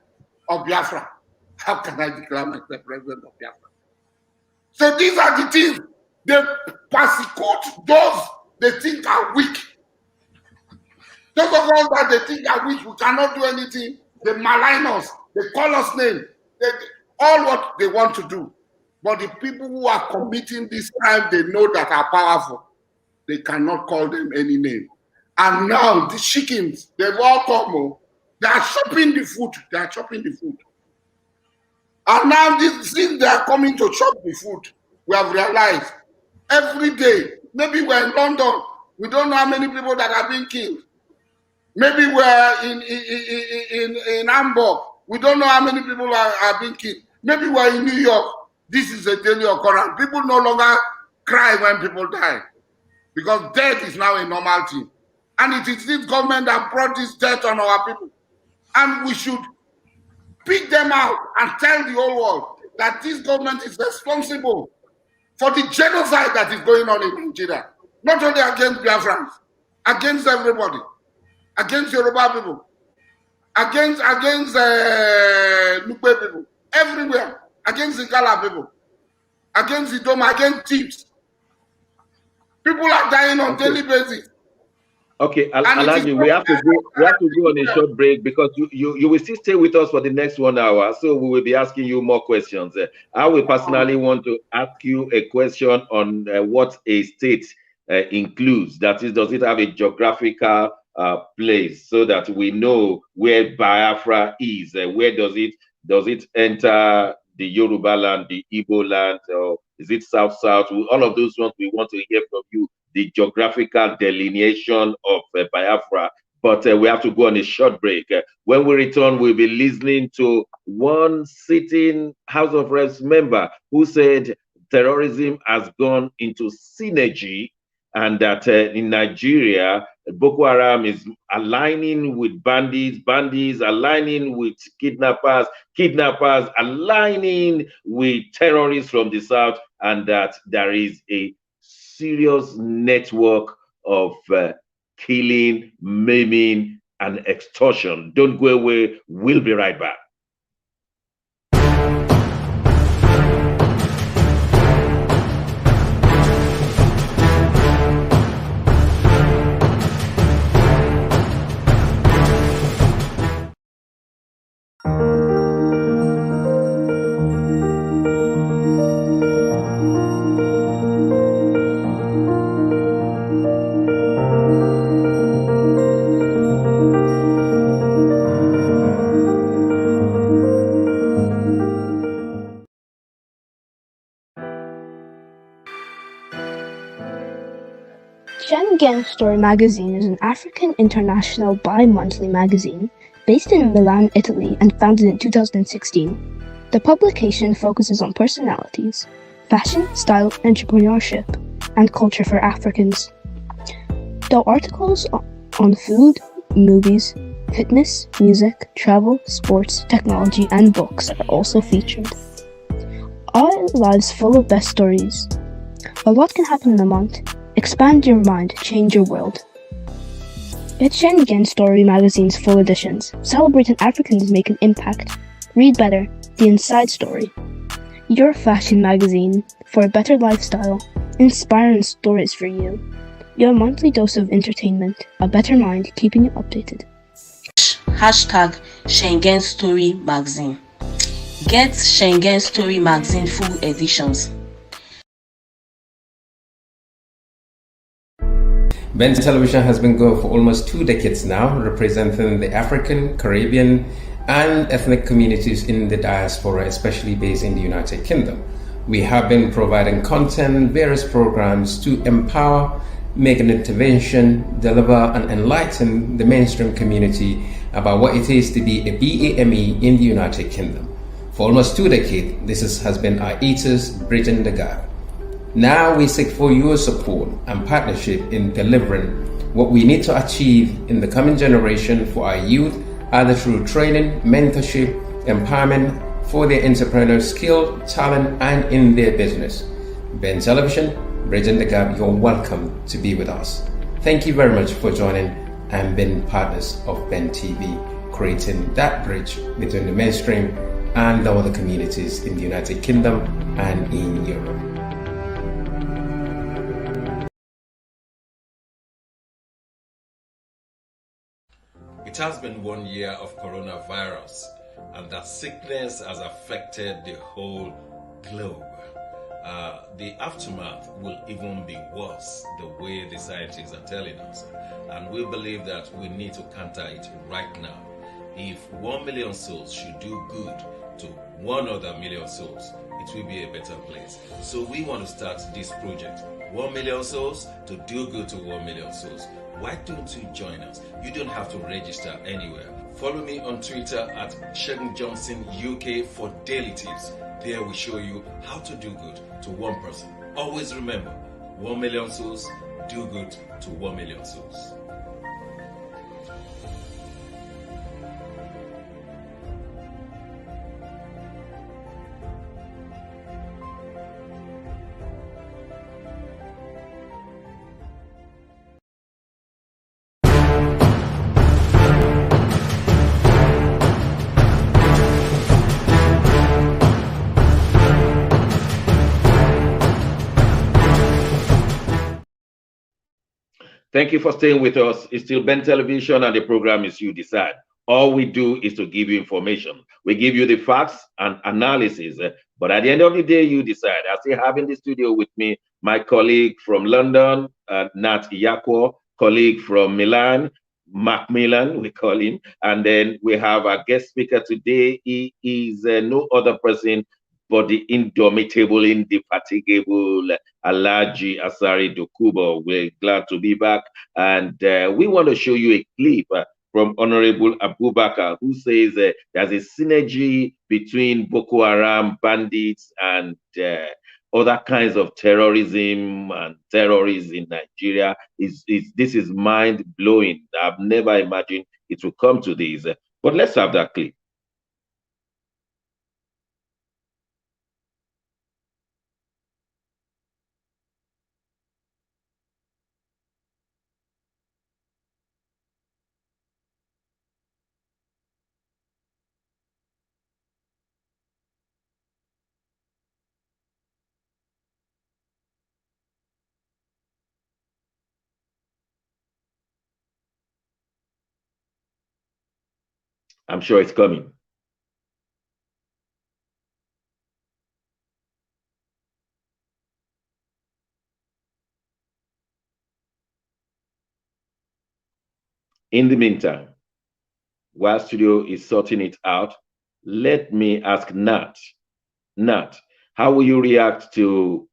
of Biafra. How can I declare myself president of Biafra? So these are the things. They persecute those they think are weak. Those of us that they think are weak, we cannot do anything. They malign us. They call us names. All what they want to do. But the people who are committing this crime, they know that are powerful. They cannot call them any name. And now the chickens, they've all come. They are chopping the food. They are chopping the food. And now since they are coming to chop the food, we have realized every day, maybe we're in London, we don't know how many people that are being killed. Maybe we're in Hamburg, we don't know how many people are being killed. Maybe we're in New York, this is a daily occurrence. People no longer cry when people die. because death is now a normal thing. And it is this government that brought this death on our people. And we should pick them out and tell the whole world that this government is responsible for the genocide that is going on in Nigeria. Not only against Biafrans, against everybody, against Yoruba people, against Nupe people, everywhere, against the Gala people, against the Doma, against thieves. People are dying on daily basis. Okay, Alhaji, we have to go on a short break because you will still stay with us for the next 1 hour. So we will be asking you more questions. I will personally want to ask you a question on what a state includes. That is, does it have a geographical place so that we know where Biafra is? Where does it enter the Yoruba land, the Igbo land, or is it south-south? All of those ones we want to hear from you. The geographical delineation of Biafra, but we have to go on a short break. When we return, we'll be listening to one sitting House of Reps member who said terrorism has gone into synergy and that in Nigeria, Boko Haram is aligning with bandits, bandits aligning with kidnappers, kidnappers aligning with terrorists from the south, and that there is a serious network of killing, maiming, and extortion. Don't go away. We'll be right back. Schengen Story Magazine is an African international bi-monthly magazine based in Milan, Italy, and founded in 2016. The publication focuses on personalities, fashion, style, entrepreneurship, and culture for Africans. Though articles on food, movies, fitness, music, travel, sports, technology, and books are also featured. Our lives full of best stories. A lot can happen in a month. Expand your mind, change your world. Get Schengen Story Magazine's full editions. Celebrating Africans make an impact. Read better, the inside story. Your fashion magazine for a better lifestyle. Inspiring stories for you. Your monthly dose of entertainment. A better mind keeping you updated. Hashtag Schengen Story Magazine. Get Schengen Story Magazine full editions. Ben Television has been going for almost 2 decades now, representing the African, Caribbean, and ethnic communities in the diaspora, especially based in the United Kingdom. We have been providing content, various programs to empower, make an intervention, deliver, and enlighten the mainstream community about what it is to be a BAME in the United Kingdom. For almost 2 decades, this has been our ethos, bridging the gap. Now we seek for your support and partnership in delivering what we need to achieve in the coming generation for our youth, either through training, mentorship, empowerment for their entrepreneurial skill, talent, and in their business. Ben Television, bridging the gap, you're welcome to be with us. Thank you very much for joining and being partners of Ben TV, creating that bridge between the mainstream and the other communities in the United Kingdom and in Europe. It has been 1 year of coronavirus, and that sickness has affected the whole globe. The aftermath will even be worse, the way the scientists are telling us. And we believe that we need to counter it right now. If 1 million souls should do good to 1 other million souls, it will be a better place. So we want to start this project. 1 million souls to do good to 1 million souls. Why don't you join us? You don't have to register anywhere. Follow me on Twitter at Shegun Johnson UK for daily tips. There we show you how to do good to 1 person. Always remember, 1 million souls do good to 1 million souls. Thank you for staying with us. It's still Ben Television, and the program is You Decide. All we do is to give you information. We give you the facts and analysis, but at the end of the day, you decide. I still have in the studio with me my colleague from London, Nat Iyakwo, colleague from Milan, Macmillan, we call him. And then we have our guest speaker today. He is no other person but the indomitable, indefatigable Alhaji Asari Dokubo. We're glad to be back. And we want to show you a clip from Honorable Abubakar, who says there's a synergy between Boko Haram bandits and other kinds of terrorism and terrorists in Nigeria. This is mind-blowing. I've never imagined it would come to this. But let's have that clip. I'm sure it's coming. In the meantime, while studio is sorting it out, let me ask Nat. Nat, how will you react to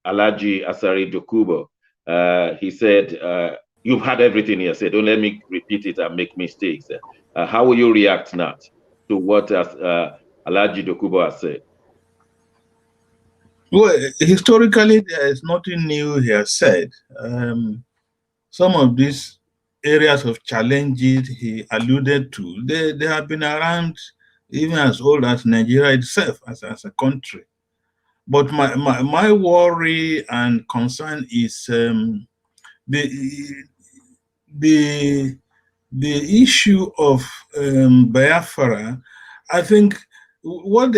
Alhaji Asari Dokubo? He said, you've had everything here. Said, don't let me repeat it and make mistakes. How will you react, Nat, to what Alhaji Dokubo has said? Well, historically, there is nothing new he has said. Some of these areas of challenges he alluded to, they have been around even as old as Nigeria itself as a country. But my worry and concern is the issue of Biafra. I think what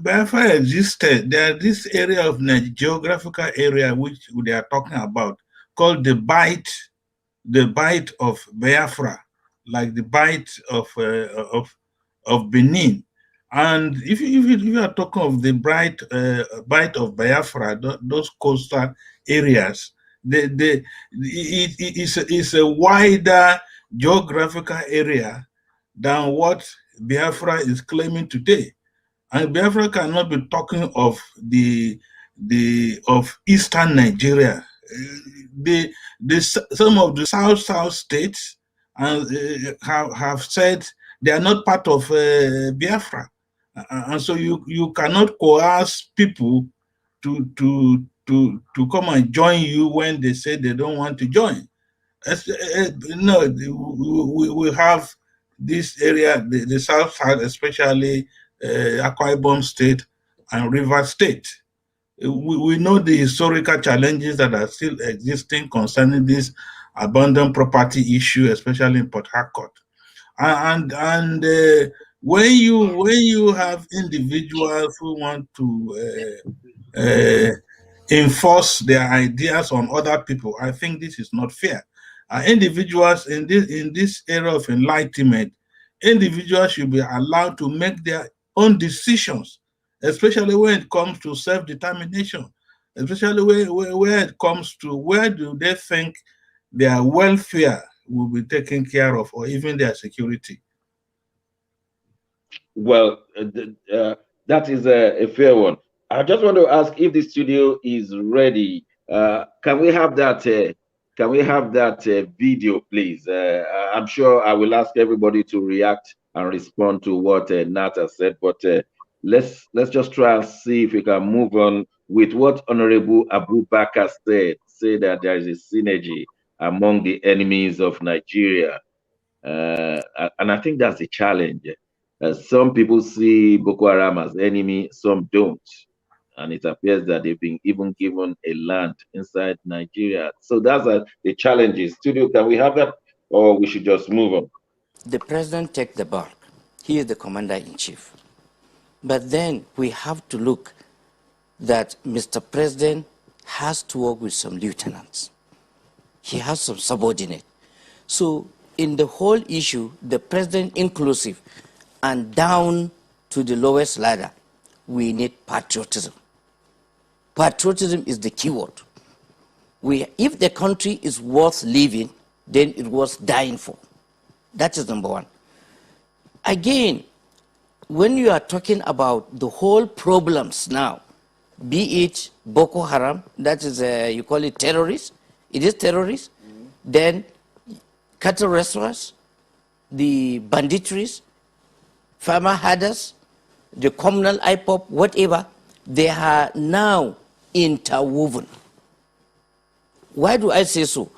Biafra existed, there is this area of geographical area which they are talking about called the Bight of Biafra, like the Bight of Benin. And if you are talking of the Bight of Biafra, those coastal areas, it's a wider geographical area than what Biafra is claiming today. And Biafra cannot be talking of of Eastern Nigeria. Some of the South states have said they are not part of Biafra, and so you cannot coerce people to come and join you when they say they don't want to join. No, we have this area, the South, especially Akwa Ibom State and Rivers State. We know the historical challenges that are still existing concerning this abandoned property issue, especially in Port Harcourt. And when you have individuals who want to enforce their ideas on other people, I think this is not fair. Individuals in this era of enlightenment, individuals should be allowed to make their own decisions, especially when it comes to self-determination, especially where it comes to where do they think their welfare will be taken care of, or even their security. Well, that is a fair one. I just want to ask if the studio is ready. Can we have that? Can we have that video, please? I'm sure I will ask everybody to react and respond to what Nat has said, but let's just try and see if we can move on with what Honorable Abubakar say that there is a synergy among the enemies of Nigeria. And I think that's the challenge. Some people see Boko Haram as enemy, some don't. And it appears that they've been even given a land inside Nigeria. So that's the challenges. Studio, can we have that? Or we should just move on? The president takes the bulk. He is the commander-in-chief. But then we have to look that Mr. President has to work with some lieutenants. He has some subordinate. So in the whole issue, the president inclusive and down to the lowest ladder, we need patriotism. Patriotism is the keyword. If the country is worth living, then it was dying for. That is number one. Again, when you are talking about the whole problems now, be it Boko Haram, that is, you call it terrorists, it is terrorists, then cattle rustlers, the banditries, farmer herders, the communal IPOP, whatever, they are now interwoven. Why do I say so?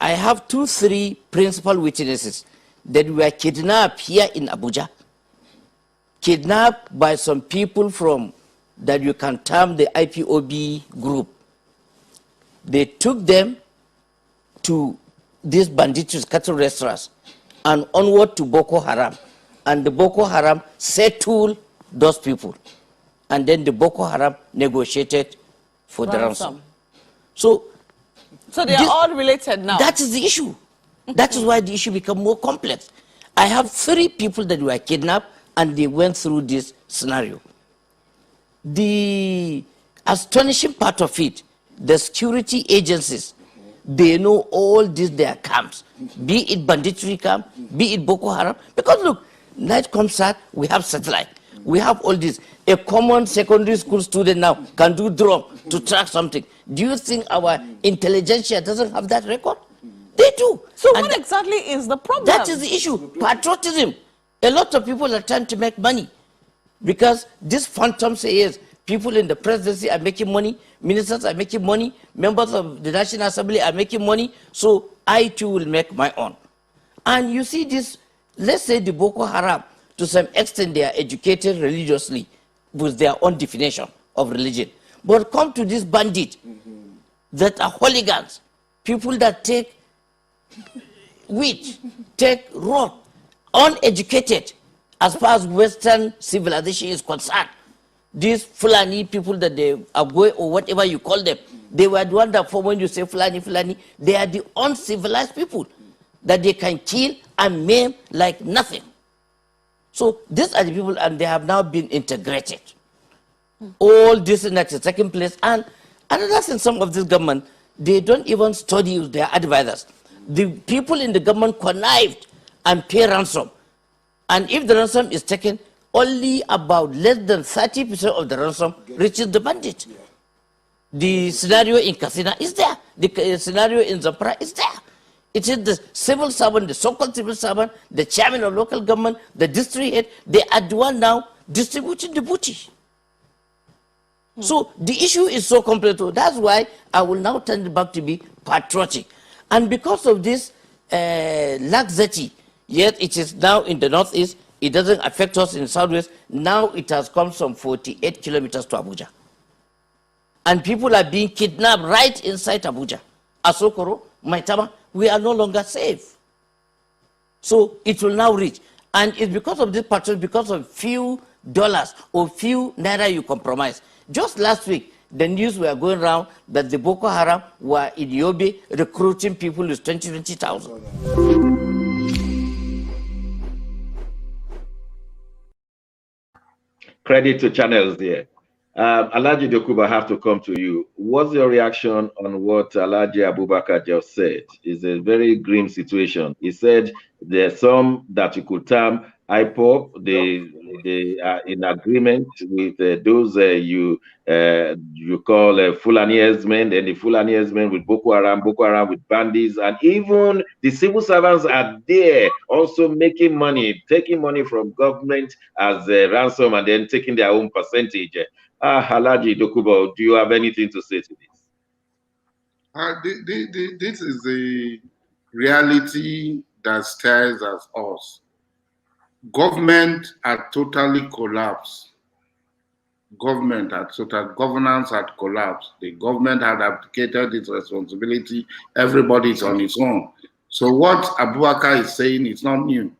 I have 2-3 principal witnesses that were kidnapped here in Abuja, kidnapped by some people from that you can term the IPOB group. They took them to these banditries, cattle rustlers, and onward to Boko Haram. And the Boko Haram settled those people. And then the Boko Haram negotiated for the ransom. So they are all related now. That is the issue. That is why the issue becomes more complex. I have 3 people that were kidnapped and they went through this scenario. The astonishing part of it, the security agencies, they know all these their camps, be it banditry camp, be it Boko Haram. Because look, night comes out, we have satellite. We have all this. A common secondary school student now can do drone to track something. Do you think our intelligentsia doesn't have that record? They do. So what exactly is the problem? That is the issue. Patriotism. A lot of people are trying to make money because this phantom says people in the presidency are making money, ministers are making money, members of the National Assembly are making money, so I too will make my own. And you see this, let's say the Boko Haram, to some extent they are educated religiously with their own definition of religion. But come to this bandit that are hooligans, people that take wheat, take rope, uneducated as far as Western civilization is concerned. These Fulani people that they are going, or whatever you call them, they were the one that, for when you say Fulani, Fulani, they are the uncivilized people that they can kill and maim like nothing. So these are the people, and they have now been integrated. All this is at the second place. And another thing, some of this government, they don't even study their advisors. The people in the government connived and pay ransom. And if the ransom is taken, only about less than 30% of the ransom reaches the bandit. The scenario in Kasina is there. The scenario in Zamfara is there. It is the civil servant, the so-called civil servant, the chairman of local government, the district head, they are the one now distributing the booty. So the issue is so complex. That's why I will now turn it back to be patriotic. And because of this laxity, yet it is now in the northeast, it doesn't affect us in the southwest. Now it has come some 48 kilometers to Abuja. And people are being kidnapped right inside Abuja. Asokoro, Maitama, we are no longer safe. So it will now reach. And it's because of this patrol, because of few dollars or few naira you compromise. Just last week, the news were going around that the Boko Haram were in Yobe recruiting people with 20,000. Credit to channels there. Alhaji Dokubo, I have to come to you. What's your reaction on what Alhaji Abubakar just said? It's a very grim situation. He said there's some that you could term IPOP. They are in agreement with those you call Fulani herdsmen, and the Fulani herdsmen with Boko Haram with bandits, and even the civil servants are there also making money, taking money from government as a ransom and then taking their own percentage. Alhaji Dokubo, do you have anything to say to this? This is the reality that stares at us. Government had totally collapsed. Governance had collapsed. The government had abdicated its responsibility. Everybody is on its own. So what Abubakar is saying is not new.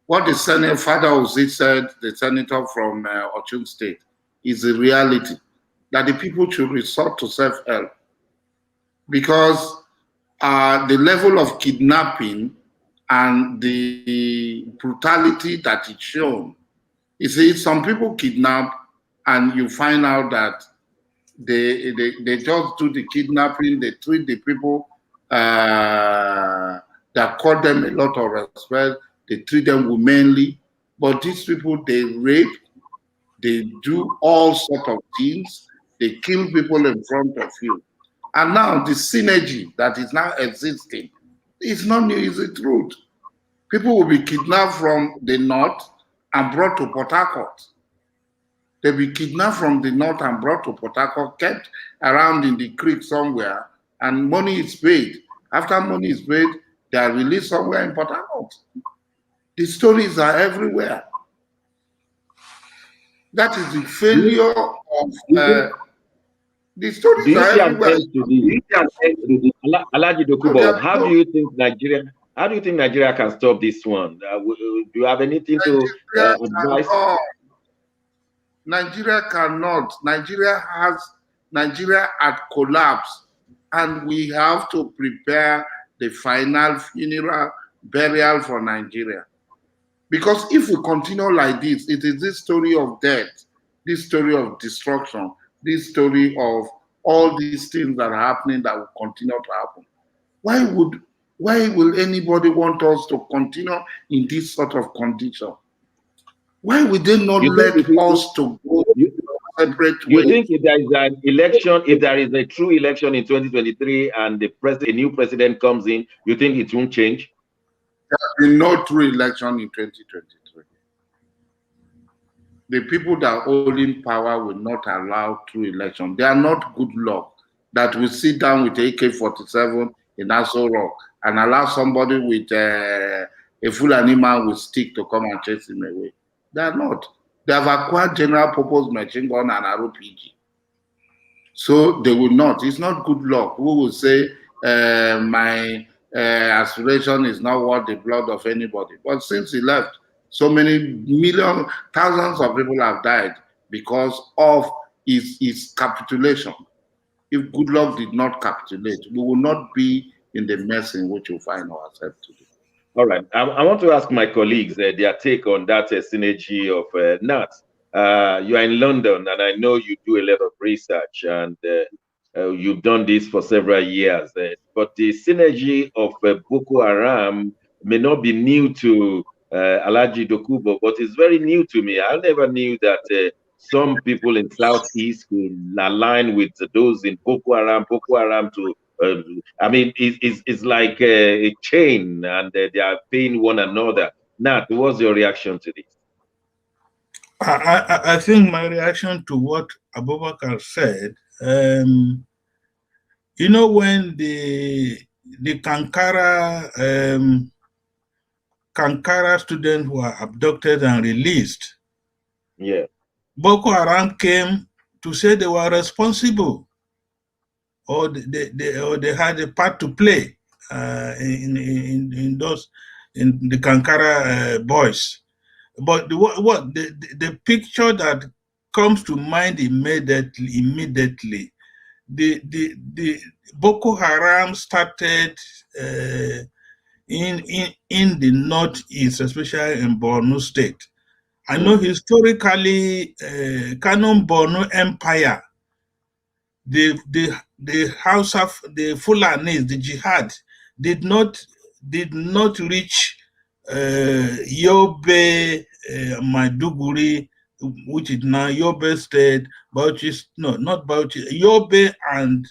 What the Senate, Father Ozi said, the senator from Ochun State, is the reality that the people should resort to self-help, because the level of kidnapping and the brutality that is shown. You see, some people kidnap and you find out that they just do the kidnapping, they treat the people that call them a lot of respect, they treat them humanely, but these people, they rape, they do all sorts of things, they kill people in front of you. And now the synergy that is now existing is not new, it's the truth. People will be kidnapped from the north and brought to Port Harcourt. They'll be kidnapped from the north and brought to Port Harcourt, kept around in the creek somewhere, and money is paid. After money is paid, they are released somewhere in Port Harcourt. The stories are everywhere. That is the failure of the stories are everywhere. Alhaji Dokubo, how do you think Nigeria can stop this one? Do you have anything to advise? Nigeria cannot. Nigeria had collapsed, and we have to prepare the final funeral burial for Nigeria. Because if we continue like this, it is this story of death, this story of destruction, this story of all these things that are happening that will continue to happen. Why will anybody want us to continue in this sort of condition? Why would they not let us to go separate ways? You think if there is an election, if there is a true election in 2023 and a new president comes in, you think it won't change? There will be no true election in 2023. The people that are holding power will not allow true election. They are not good luck that will sit down with AK-47 in Aso Rock and allow somebody with a Fulani man with stick to come and chase him away. They are not. They have acquired general purpose machine gun and RPG. So they will not. It's not good luck. Who will say my aspiration is not worth the blood of anybody? But since he left, so many thousands of people have died because of his capitulation. If good luck did not capitulate, we will not be in the mess in which we find ourselves today. All right. I want to ask my colleagues their take on that synergy of NAT. You are in London, and I know you do a lot of research, and you've done this for several years. But the synergy of Boko Haram may not be new to Alhaji Dokubo, but it's very new to me. I never knew that some people in Southeast will align with those in Boko Haram to I mean, it's like a chain, and they are paying one another. Nat, what's your reaction to this? I think my reaction to what Abubakar said, you know, when the Kankara students were abducted and released, yeah, Boko Haram came to say they were responsible, or they had a part to play in the Kankara boys. But the picture that comes to mind immediately, the Boko Haram started in the northeast, especially in Borno State. I know historically, Canon Borno Empire, the house of the Fulanis, the jihad, did not reach Yobe, Maiduguri, which is now Yobe State, Bauchi, no, not Bauchi, Yobe and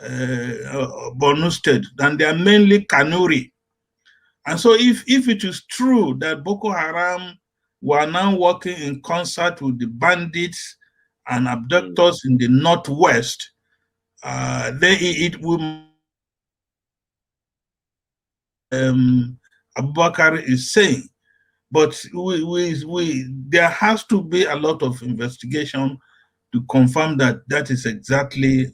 Borno State, and they are mainly Kanuri. And so if it is true that Boko Haram were now working in concert with the bandits and abductors in the northwest, then it will Abubakar is saying. But there has to be a lot of investigation to confirm that that is exactly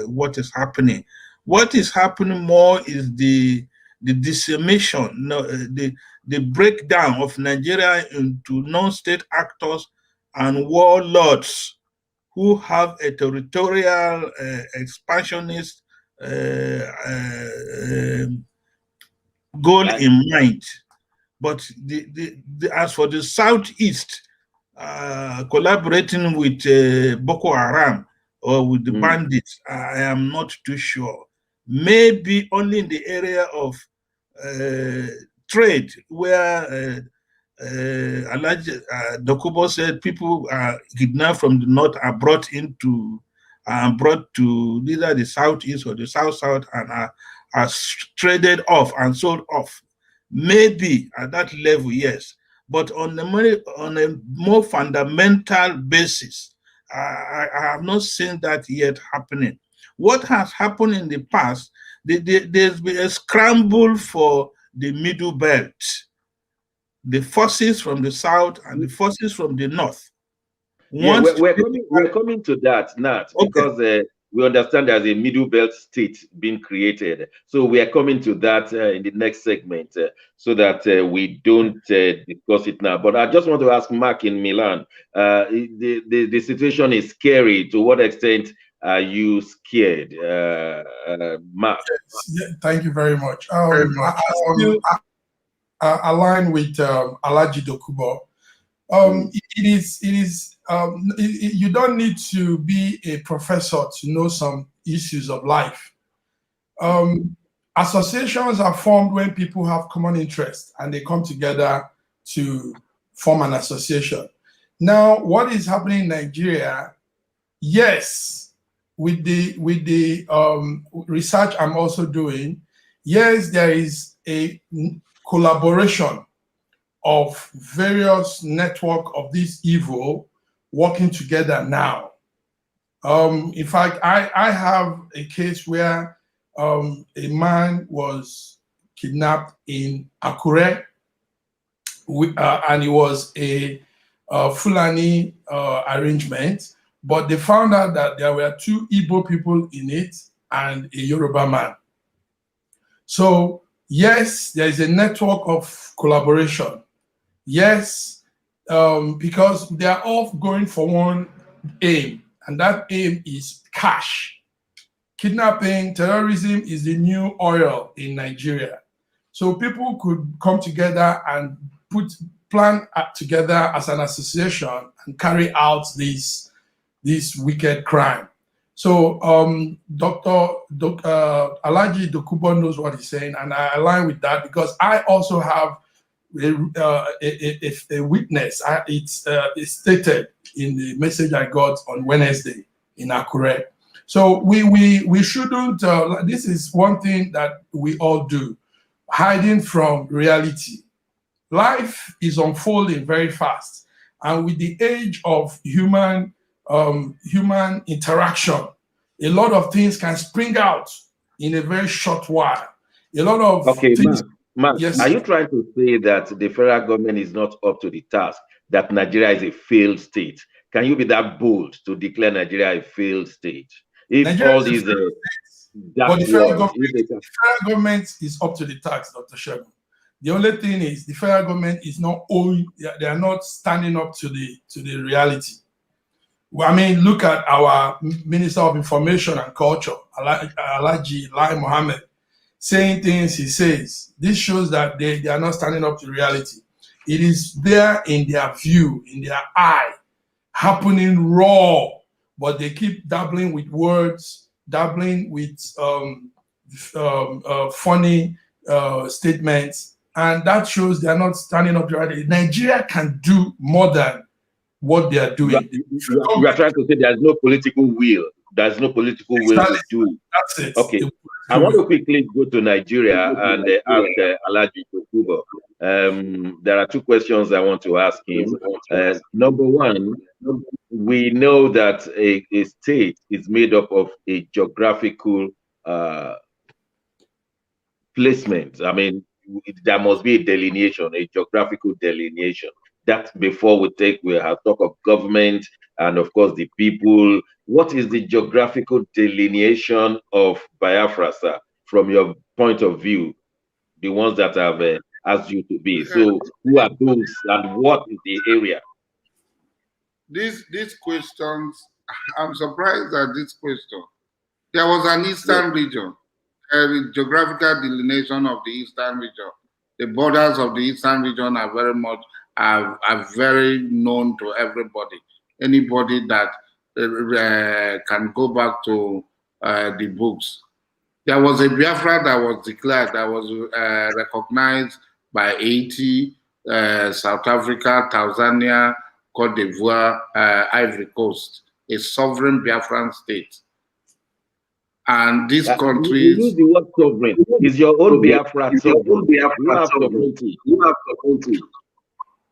what is happening. What is happening more is the decimation, the breakdown of Nigeria into non-state actors and warlords who have a territorial expansionist goal in mind. But as for the Southeast, collaborating with Boko Haram or with the bandits, I am not too sure. Maybe only in the area of trade, where Alhaji Dokubo said people kidnapped from the north are brought to either the Southeast or the South and are traded off and sold off. Maybe at that level, yes, but on a more fundamental basis, I have not seen that yet happening. What has happened in the past, there's been a scramble for the middle belt, the forces from the south and the forces from the north. Yeah, we're coming to that, Nat, because we understand there's a middle belt state being created. So we are coming to that in the next segment so that we don't discuss it now. But I just want to ask Mark in Milan, the situation is scary. To what extent are you scared, Mark? Yes, thank you very much. I still align with Alhaji Dokubo. You don't need to be a professor to know some issues of life. Associations are formed when people have common interests and they come together to form an association. Now, what is happening in Nigeria? Yes, with the research I'm also doing, yes, there is a collaboration of various network of this evil working together now. In fact, I have a case where a man was kidnapped in Akure, and it was a Fulani arrangement, but they found out that there were 2 Igbo people in it and a Yoruba man. So yes, there is a network of collaboration. Yes, because they are all going for one aim, and that aim is cash. Kidnapping, terrorism is the new oil in Nigeria. So people could come together and plan together as an association and carry out this wicked crime. So Dr. Alhaji Dokubo knows what he's saying, and I align with that because I also have a witness. It's stated in the message I got on Wednesday in Akure. So we shouldn't. This is one thing that we all do, hiding from reality. Life is unfolding very fast, and with the age of human interaction, a lot of things can spring out in a very short while. A lot of things. Mark, yes. Are you trying to say that the federal government is not up to the task, that Nigeria is a failed state? Can you be that bold to declare Nigeria a failed state? If Nigeria all these but the federal government is up to the task, Dr. Shegun. The only thing is the federal government is not they are not standing up to the reality. I mean, look at our Minister of Information and Culture, Alhaji Lai Mohammed, saying things he says. This shows that they are not standing up to reality. It is there in their view, in their eye, happening raw, but they keep dabbling with words, dabbling with funny statements, and that shows they are not standing up to reality. Nigeria can do more than what they are doing. You are trying to say there's no political will. There's no political will to do it. That's it. Okay. I want to quickly go to Nigeria and ask Alhaji Dokubo. There are 2 questions I want to ask him. Number one, we know that a state is made up of a geographical placement. I mean, there must be a delineation, a geographical delineation. That before we have talk of government and of course the people. What is the geographical delineation of Biafra, sir, from your point of view? The ones that have asked you to be. So who are those and what is the area? These questions, I'm surprised at this question. There was an eastern region, a geographical delineation of the eastern region. The borders of the eastern region are very known to everybody. Anybody that can go back to the books. There was a Biafra that was declared, that was recognized by Haiti, South Africa, Tanzania, Cote d'Ivoire, Ivory Coast, a sovereign Biafran state. And these countries... You use the word sovereign. Is your own Biafra sovereign? You have sovereignty.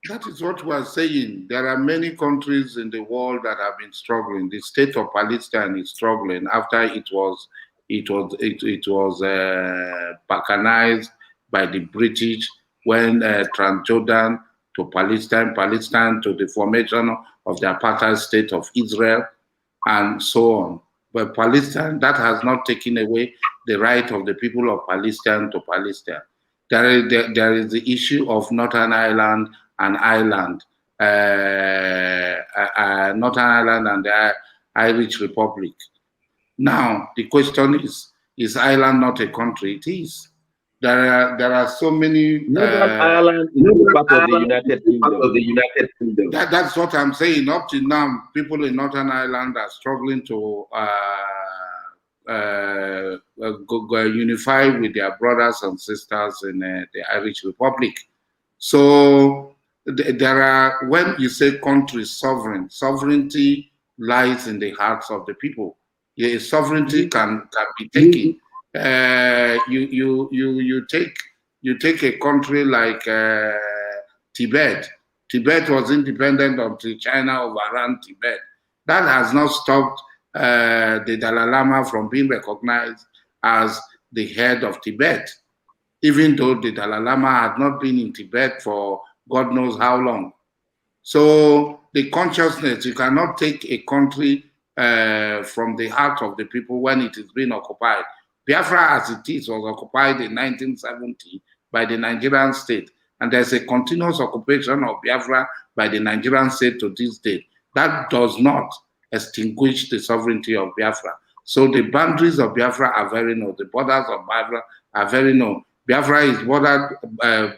That is what we are saying. There are many countries in the world that have been struggling. The state of Palestine is struggling after it was balkanized by the British when Transjordan to Palestine to the formation of the apartheid state of Israel, and so on. But Palestine, that has not taken away the right of the people of Palestine to Palestine. There is the issue of Northern Ireland and Ireland, Northern Ireland and the Irish Republic. Now, the question is Ireland not a country? It is. There are so many... Ireland is part of the United Kingdom. That's what I'm saying. Up to now, people in Northern Ireland are struggling to unify with their brothers and sisters in the Irish Republic. So there are, when you say country sovereignty lies in the hearts of the people. Yeah, sovereignty can be taken. You take a country like Tibet. Tibet was independent until China overran Tibet. That has not stopped the Dalai Lama from being recognized as the head of Tibet, even though the Dalai Lama had not been in Tibet for God knows how long. So the consciousness, you cannot take a country from the heart of the people when it is being occupied. Biafra, as it is, was occupied in 1970 by the Nigerian state, and there's a continuous occupation of Biafra by the Nigerian state to this day. That does not extinguish the sovereignty of Biafra. So the boundaries of Biafra are very known. The borders of Biafra are very known. Biafra is bordered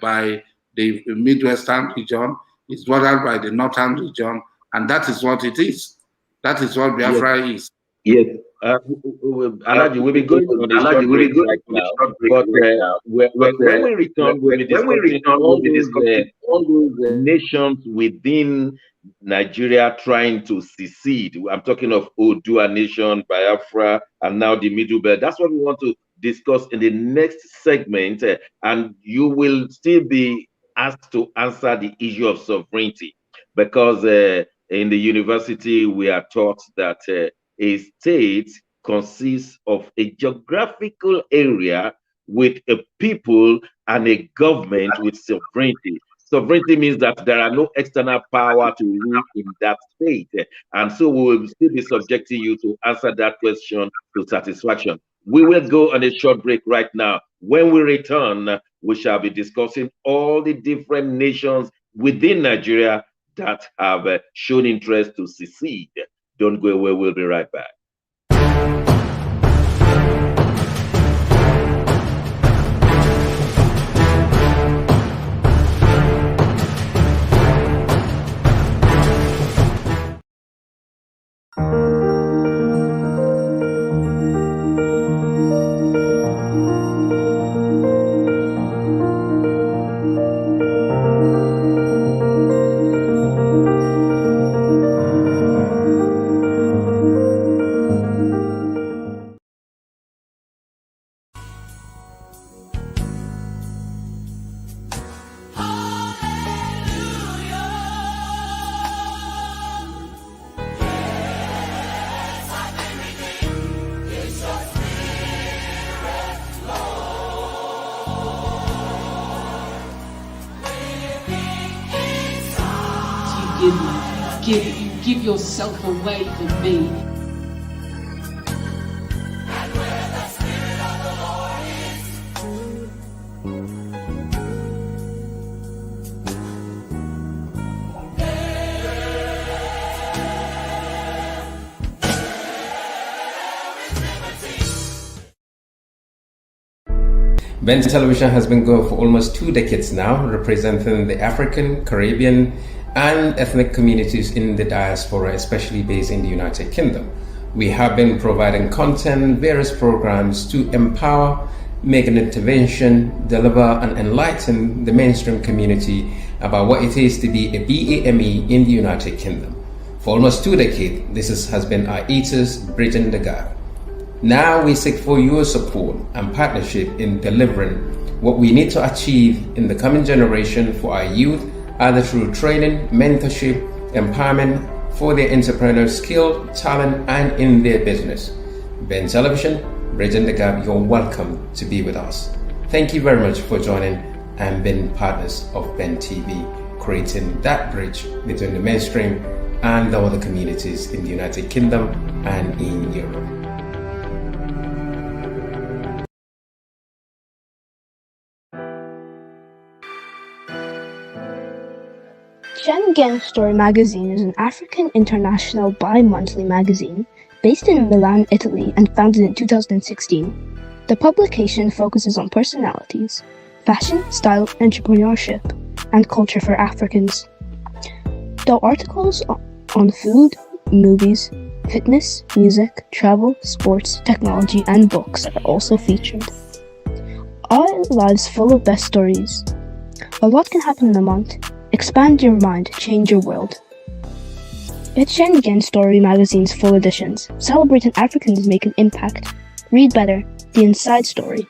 by the Midwestern region, it's bordered by the Northern region, and that is what it is. That is what Biafra is. Yes. Alaji, we'll be going on a short break right now, but when we return, we'll be discussing all those nations within Nigeria trying to secede. I'm talking of Odua Nation, Biafra, and now the Middle Belt. That's what we want to discuss in the next segment, and you will still be asked to answer the issue of sovereignty, because in the university we are taught that a state consists of a geographical area with a people and a government with sovereignty. Sovereignty means that there are no external power to rule in that state. And so we will still be subjecting you to answer that question to satisfaction. We will go on a short break right now. When we return, we shall be discussing all the different nations within Nigeria that have shown interest to secede. Don't go away, we'll be right back. give yourself away for me. Ben Television has been going for almost 2 decades now, representing the African, Caribbean, and ethnic communities in the diaspora, especially based in the United Kingdom. We have been providing content, various programs to empower, make an intervention, deliver, and enlighten the mainstream community about what it is to be a BAME in the United Kingdom. For almost 2 decades, this has been our ethos, bridging the gap. Now we seek for your support and partnership in delivering what we need to achieve in the coming generation for our youth, either through training, mentorship, empowerment for their entrepreneurial skill, talent, and in their business. Ben Television, bridging the gap, you're welcome to be with us. Thank you very much for joining and being partners of Ben TV, creating that bridge between the mainstream and the other communities in the United Kingdom and in Europe. Schengen Story Magazine is an African international bi-monthly magazine based in Milan, Italy, and founded in 2016. The publication focuses on personalities, fashion, style, entrepreneurship, and culture for Africans. Though articles on food, movies, fitness, music, travel, sports, technology, and books are also featured. Our lives full of best stories. A lot can happen in a month. Expand your mind, change your world. Get Schengen Story Magazine's full editions. Celebrating Africans make an impact. Read better, the inside story.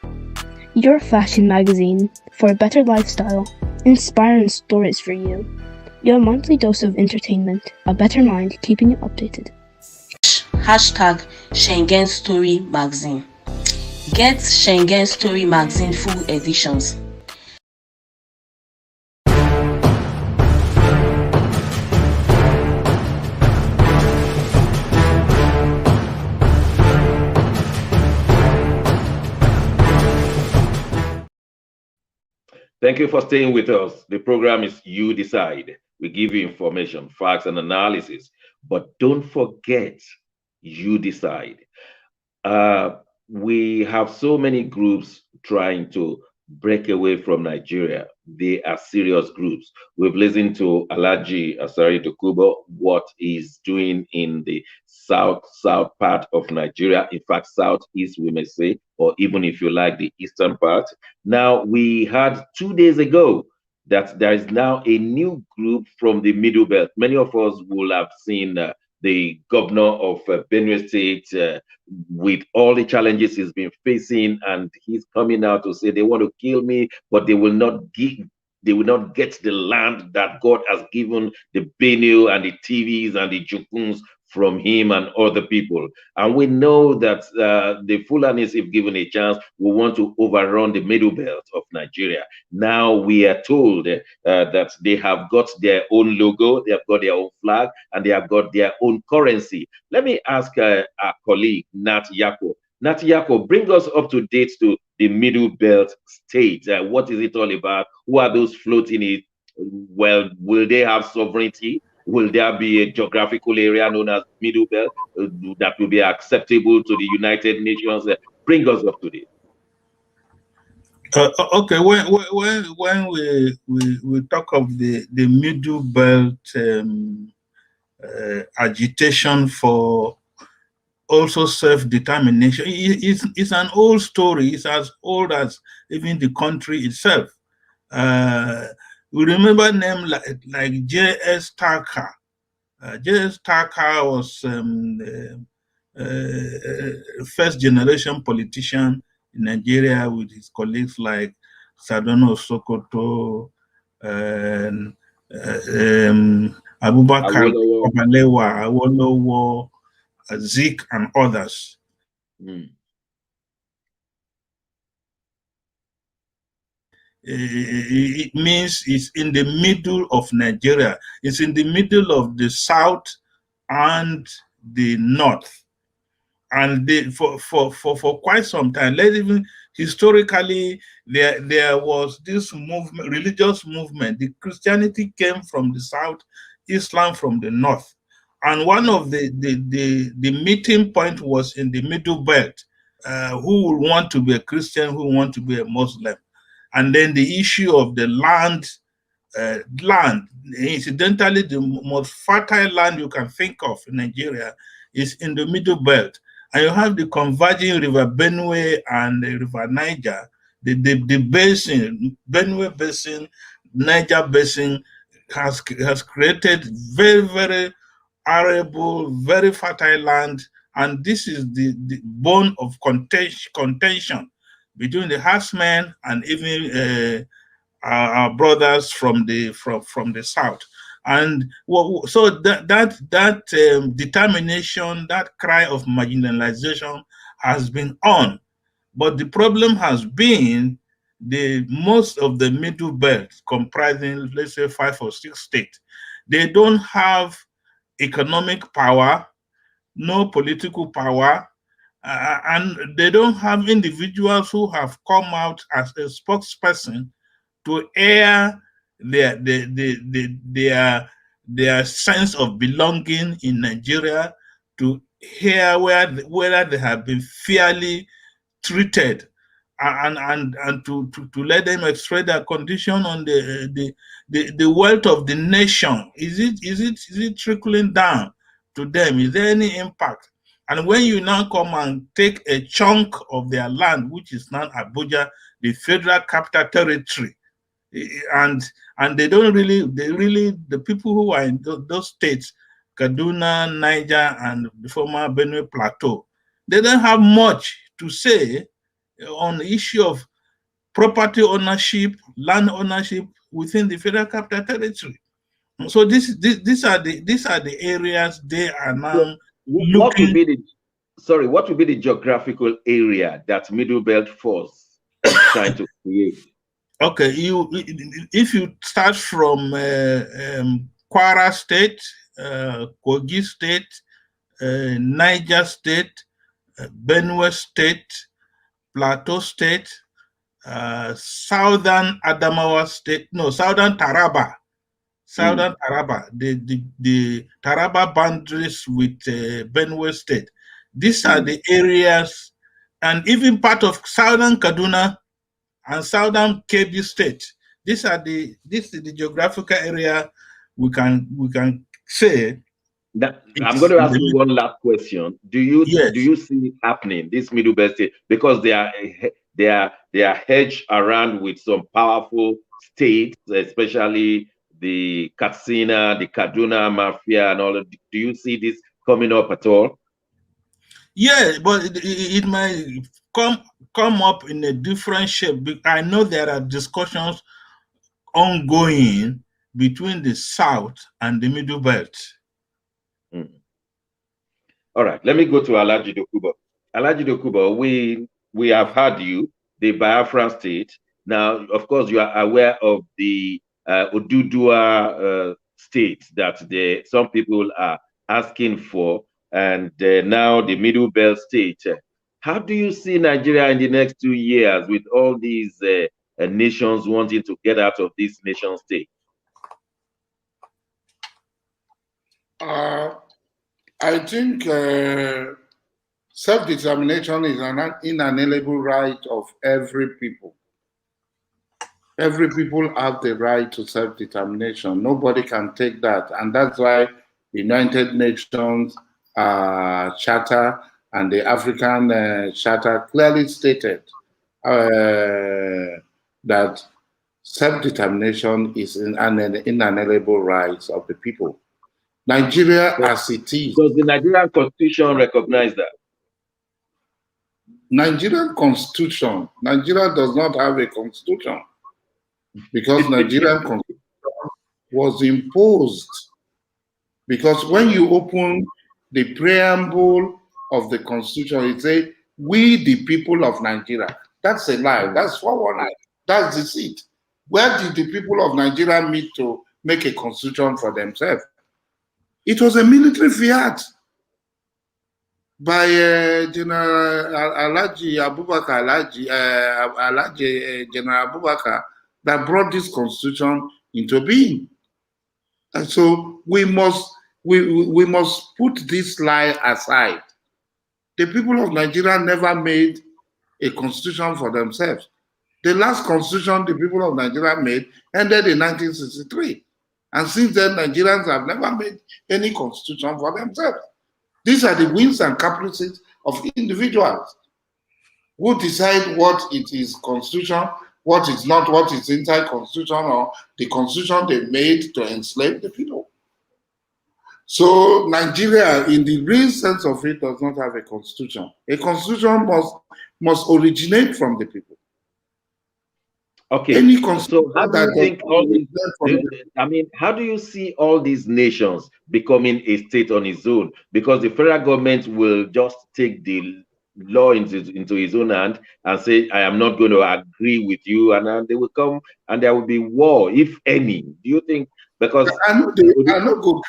Your fashion magazine for a better lifestyle. Inspiring stories for you. Your monthly dose of entertainment. A better mind keeping you updated. Hashtag Schengen Story Magazine. Get Schengen Story Magazine full editions. Thank you for staying with us. The program is You Decide. We give you information, facts, and analysis. But don't forget, you decide. We have so many groups trying to break away from Nigeria. They are serious groups. We've listened to Alhaji Asari Dokubo, what he's doing in the south part of Nigeria. In fact, southeast, we may say, or even if you like, the eastern part. Now, we had 2 days ago that there is now a new group from the Middle Belt. Many of us will have seen the governor of Benue State with all the challenges he's been facing, and he's coming out to say they want to kill me, but they will not get the land that God has given the Benue and the TVs and the Jukuns from him and other people. And we know that the Fulanis, if given a chance, will want to overrun the Middle Belt of Nigeria. Now we are told that they have got their own logo, they have got their own flag, and they have got their own currency. Let me ask our colleague, Nat Yako. Nat Yako, bring us up to date to the Middle Belt state. What is it all about? Who are those floating it? Well, will they have sovereignty? Will there be a geographical area known as Middle Belt that will be acceptable to the United Nations? Bring us up to date. Okay, when we talk of the Middle Belt agitation for also self-determination, it's an old story. It's as old as even the country itself. We remember names like J.S. Tarka. J.S. Tarka was first generation politician in Nigeria with his colleagues like Sardauna Sokoto, Abubakar Balewa, Awolowo, Zik, and others. it means it's in the middle of Nigeria. It's in the middle of the south and the north. And for quite some time, even historically, there was this movement, religious movement. The Christianity came from the south, Islam from the north. And one of the meeting point was in the middle belt. Who will want to be a Christian, who will want to be a Muslim? And then the issue of the land. Incidentally, the most fertile land you can think of in Nigeria is in the middle belt. And you have the converging river Benue and the river Niger, the basin, Benue basin, Niger basin has created very, very arable, very fertile land. And this is the bone of contention between the herdsmen and even our brothers from the south. And so that determination, that cry of marginalization has been on. But the problem has been most of the middle belt, comprising, let's say, 5 or 6 states, they don't have economic power, no political power, and they don't have individuals who have come out as a spokesperson to air their sense of belonging in Nigeria, to hear whether they have been fairly treated, and to let them express their condition on the wealth of the nation. Is it trickling down to them? Is there any impact? And when you now come and take a chunk of their land, which is now Abuja, the Federal Capital Territory, and they the people who are in those states, Kaduna, Niger, and the former Benue Plateau, they don't have much to say on the issue of property ownership, land ownership within the Federal Capital Territory. So these are the areas they are now looking. What would be the geographical area that Middle Belt Force is trying to create? Okay, if you start from Kwara State, Kogi State, Niger State, Benue State, Plateau State, Southern Adamawa State, Southern Taraba, Taraba, the Taraba boundaries with Benue State. These are the areas, and even part of Southern Kaduna and Southern Kebbi State. This is the geographical area we can say. I'm going to ask you one last question. Do you see it happening, this Middle Belt State, because they are hedged around with some powerful states, especially the Katsina, the Kaduna Mafia, and all of? Do you see this coming up at all? Yeah, but it might come up in a different shape. I know there are discussions ongoing between the South and the Middle Belt. All right, let me go to Alhaji Dokubo. Alhaji Dokubo, we have had you, the Biafran state. Now, of course, you are aware of the Odudua state that some people are asking for, and now the Middle Belt state. How do you see Nigeria in the next 2 years with all these nations wanting to get out of this nation state? I think self-determination is an inalienable right of every people. Every people have the right to self-determination. Nobody can take that. And that's why the United Nations Charter and the African Charter clearly stated that self-determination is an inalienable right of the people. Nigeria as it is. Does the Nigerian Constitution recognize that? Nigeria does not have a constitution because Nigerian constitution was imposed. Because when you open the preamble of the constitution, it says, "We the people of Nigeria." That's a lie. That's 419. That's deceit. Where did the people of Nigeria meet to make a constitution for themselves? It was a military fiat by General Alhaji Abubakar, General Abubakar, that brought this constitution into being. And so we must put this lie aside. The people of Nigeria never made a constitution for themselves. The last constitution the people of Nigeria made ended in 1963. And since then, Nigerians have never made any constitution for themselves. These are the whims and caprices of individuals who decide what it is constitution, what is not, what is inside constitution, or the constitution they made to enslave the people. So Nigeria, in the real sense of it, does not have a constitution. A constitution must originate from the people. Okay. So how do you think all these, I mean, how do you see all these nations becoming a state on its own? Because the federal government will just take the law into its own hand and say, I am not going to agree with you, and then they will come and there will be war, if any. Do you think? Because I know go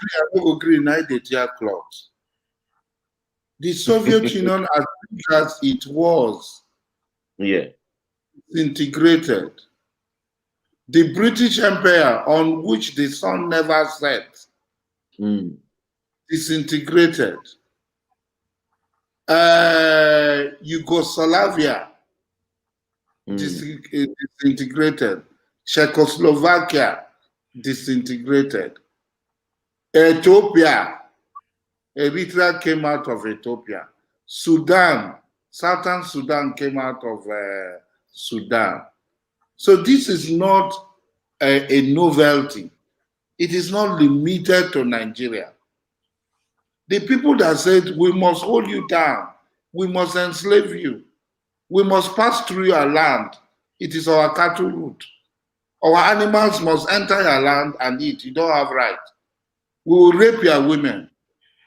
agree in the clause. The Soviet Union, as big as it was, disintegrated. The British Empire, on which the sun never set, disintegrated. Yugoslavia, disintegrated. Czechoslovakia, disintegrated. Ethiopia, Eritrea came out of Ethiopia. Sudan, Southern Sudan came out of Sudan. So this is not a novelty. It is not limited to Nigeria. The people that said, we must hold you down, we must enslave you, we must pass through your land, it is our cattle route. Our animals must enter your land and eat, you don't have right. We will rape your women,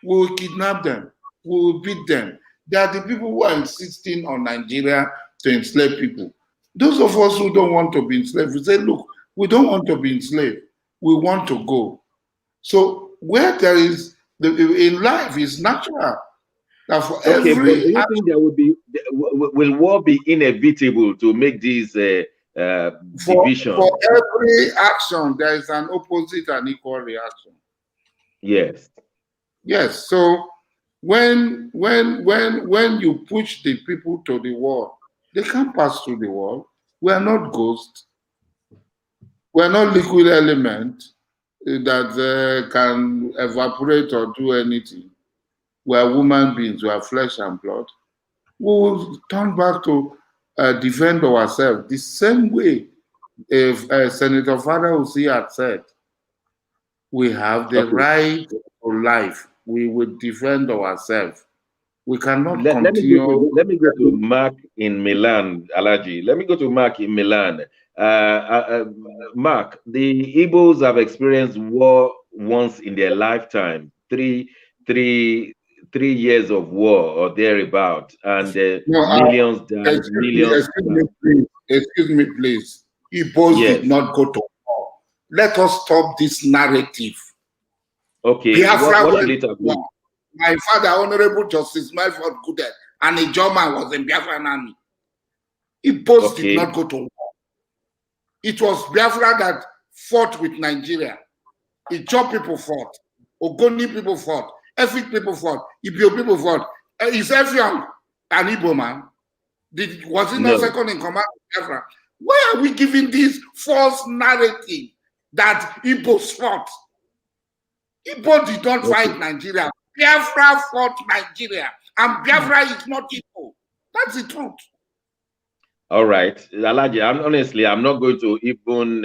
we will kidnap them, we will beat them. They are the people who are insisting on Nigeria to enslave people. Those of us who don't want to be enslaved, we say, look, we don't want to be enslaved. We want to go. So where there is, in life is natural. That for every but do you think there will war be inevitable to make these divisions? For every action, there is an opposite and equal reaction. Yes. Yes. So when you push the people to the wall, they can't pass through the wall. We are not ghosts. We are not liquid element that can evaporate or do anything. We are human beings. We are flesh and blood. We will turn back to defend ourselves the same way if Senator Father Usi had said, we have the right to life. We will defend ourselves. We cannot continue. Let me go to Mark in Milan, Alhaji. Let me go to Mark in Milan. Mark, the Igbos have experienced war once in their lifetime. Three years of war or thereabout, and millions died. Excuse me, please. Igbos did not go to war. Let us stop this narrative. Okay. What my father, Honorable Justice Melford Goodell, and a German was in Biafran army. Igbos did not go to war. It was Biafra that fought with Nigeria. Ijaw people fought. Ogoni people fought. Efik people fought. Ibio people fought. Is Effiong an Igbo man? Was he not second in command of Biafra? Why are we giving this false narrative that Igbos fought? Igbo did not fight Nigeria. Biafra fought Nigeria, and Biafra is not Igbo. That's the truth. All right, Alhaji, I'm not going to even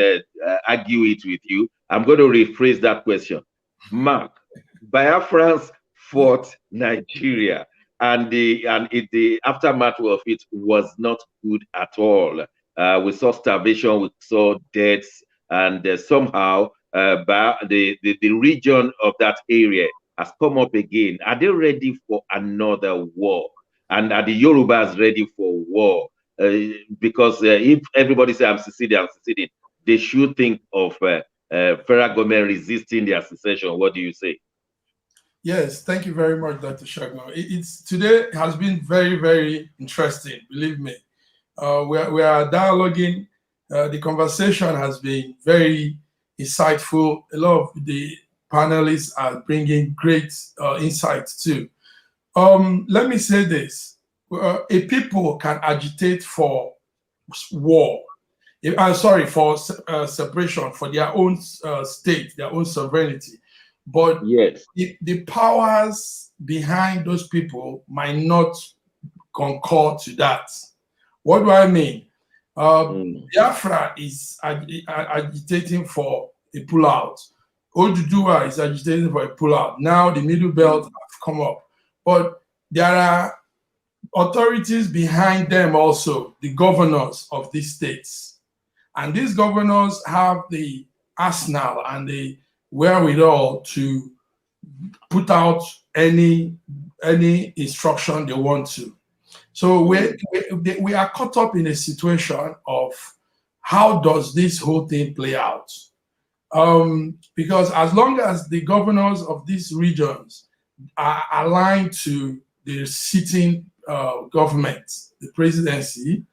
argue it with you. I'm going to rephrase that question. Mark, Biafrans fought Nigeria, and the aftermath of it was not good at all. We saw starvation, we saw deaths, and somehow the region of that area has come up again. Are they ready for another war? And are the Yorubas ready for war? Because if everybody says I'm seceding, they should think of federal government resisting their secession. What do you say? Yes, thank you very much, Dr. Shagma. It's today has been very, very interesting. Believe me, we are dialoguing. The conversation has been very insightful. A lot of the panelists are bringing great insights too. Let me say this: a people can agitate for war. I'm sorry, for separation, for their own state, their own sovereignty. But yes, the powers behind those people might not concur to that. What do I mean? Biafra is agitating for a pullout. Oduduwa is agitating for a pullout. Now the Middle Belt have come up. But there are authorities behind them also, the governors of these states. And these governors have the arsenal and the wherewithal to put out any instruction they want to. So we are caught up in a situation of how does this whole thing play out? Because as long as the governors of these regions are aligned to the sitting government, the presidency,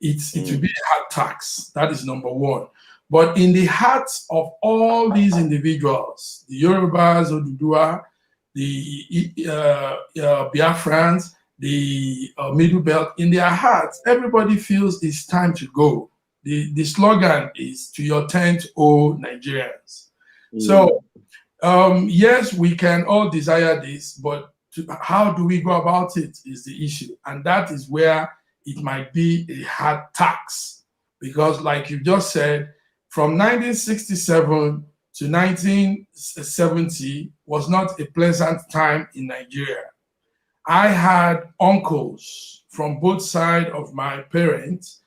it will be a hard tax. That is number one. But in the hearts of all these individuals, the Yorubas, Oduduwa, the Biafrans, the Middle Belt, in their hearts, everybody feels it's time to go. The slogan is "To your tent, O Nigerians." So, yes, we can all desire this, but how do we go about it is the issue. And that is where it might be a hard tax. Because like you just said, from 1967 to 1970 was not a pleasant time in Nigeria. I had uncles from both sides of my parents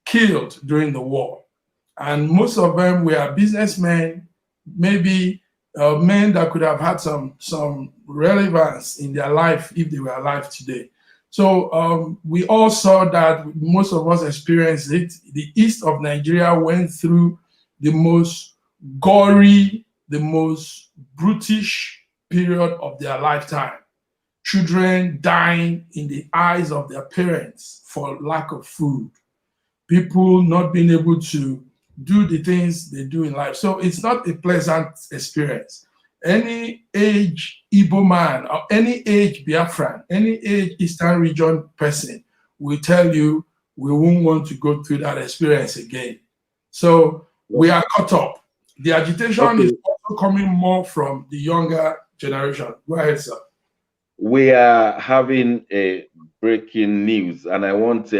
killed during the war. And most of them were businessmen, maybe men that could have had some relevance in their life if they were alive today. So we all saw that, most of us experienced it. The east of Nigeria went through the most gory, the most brutish period of their lifetime. Children dying in the eyes of their parents for lack of food. People not being able to do the things they do in life. So it's not a pleasant experience. Any age Igbo man or any age Biafran, any age Eastern region person will tell you we won't want to go through that experience again. So we are caught up. The agitation is also coming more from the younger generation. Go ahead, sir. We are having a breaking news, and I want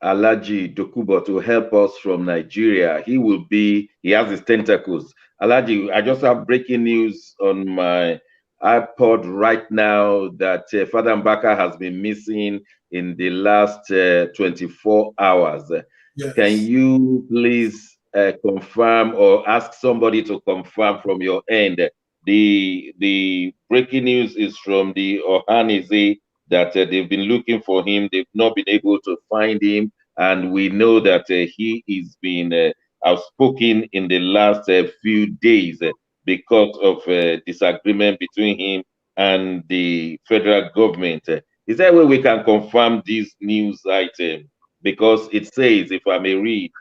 Alhaji Dokubo to help us from Nigeria. He has his tentacles. Alhaji, I just have breaking news on my iPod right now that Father Mbaka has been missing in the last 24 hours. Yes. Can you please confirm or ask somebody to confirm from your end? The breaking news is from the Ohanaeze that they've been looking for him. They've not been able to find him. And we know that he is being outspoken in the last few days because of disagreement between him and the federal government. Is there a way we can confirm this news item? Because it says, if I may read,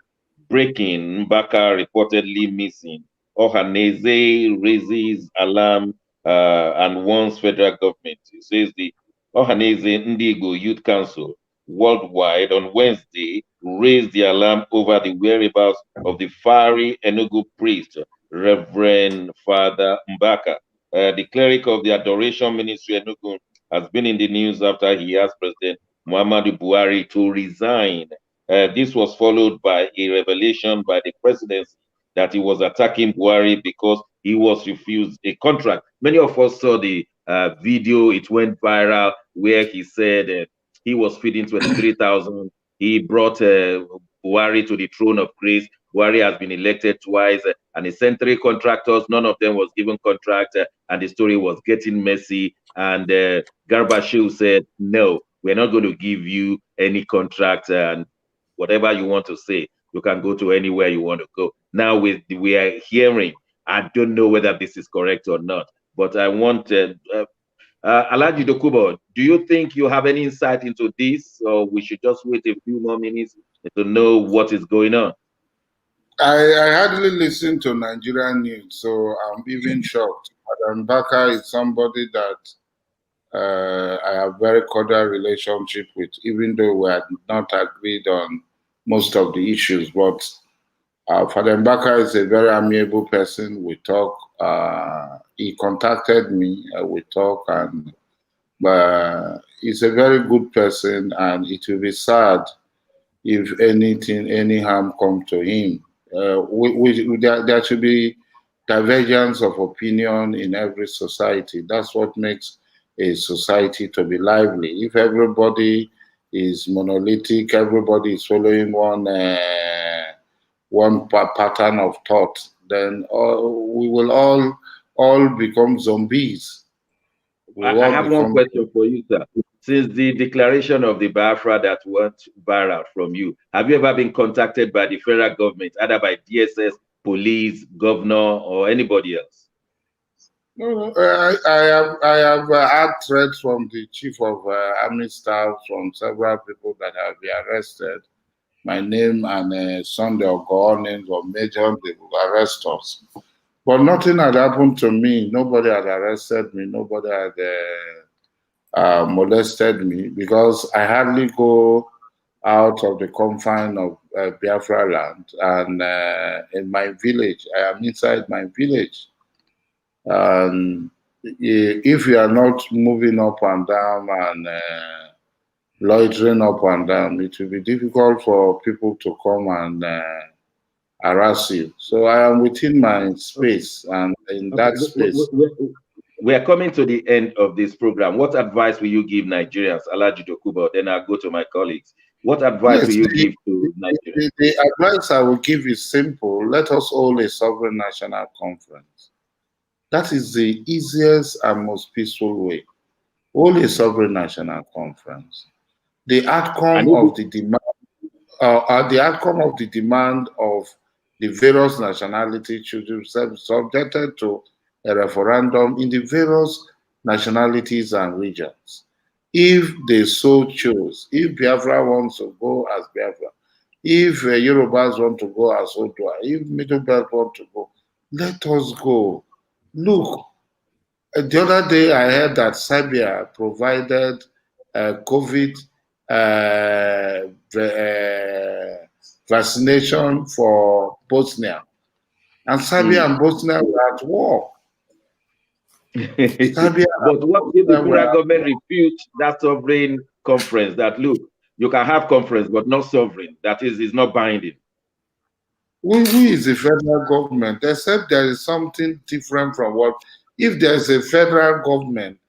breaking, Mbaka reportedly missing. Ohanaeze raises alarm and warns federal government. It says the Ohanaeze Ndigo Youth Council worldwide on Wednesday raised the alarm over the whereabouts of the fiery Enugu priest, Reverend Father Mbaka. The cleric of the Adoration Ministry Enugu has been in the news after he asked President Muhammadu Buhari to resign. This was followed by a revelation by the presidency that he was attacking Buhari because he was refused a contract. Many of us saw the video. It went viral where he said he was feeding 23,000. He brought Buhari to the throne of grace. Buhari has been elected twice, and his century contractors, none of them was given contract, and the story was getting messy. And Garba Shehu said, no, we're not going to give you any contract and whatever you want to say. you can go to anywhere you want to go. Now we are hearing, I don't know whether this is correct or not, but I want Alhaji Dokubo, do you think you have any insight into this, or we should just wait a few more minutes to know what is going on? I hardly listen to Nigerian news, so I'm even shocked. Madam Baka is somebody that I have very cordial relationship with, even though we had not agreed on most of the issues. But Father Mbaka is a very amiable person. We talk. He contacted me. We talk, and he's a very good person. And it will be sad if any harm comes to him. There should be divergence of opinion in every society. That's what makes a society to be lively. If everybody is monolithic, everybody is following one pattern of thought, then we will all become zombies. I have one question for you, sir. Since the declaration of the Biafra that went viral from you, have you ever been contacted by the federal government, either by DSS, police, governor, or anybody else? No, I have had threats from the chief of army staff, from several people that have been arrested. My name and Sunday Ogo names were mentioned. They will arrest us, but nothing had happened to me. Nobody had arrested me. Nobody had molested me, because I hardly go out of the confine of Biafra land, and in my village, I am inside my village. And if you are not moving up and down and loitering up and down, it will be difficult for people to come and harass you. So I am within my space, and in that space. We are coming to the end of this program. What advice will you give Nigerians, Alhaji Dokubo? Then I'll go to my colleagues. What advice will you give to Nigerians? The advice I will give is simple. Let us hold a sovereign national conference. That is the easiest and most peaceful way. Hold a sovereign national conference. The outcome of the demand of the various nationalities should be subjected to a referendum in the various nationalities and regions. If they so choose, if Biafra wants to go as Biafra, if Yorubas want to go as Odua, if Middle Belt want to go, let us go. Look, the other day I heard that Serbia provided COVID vaccination for Bosnia, and Serbia and Bosnia were at war. But what if the federal government refute that sovereign conference? That look, you can have conference, but not sovereign. That is not binding. Who is the federal government? Except there is something different from what. If there is a federal government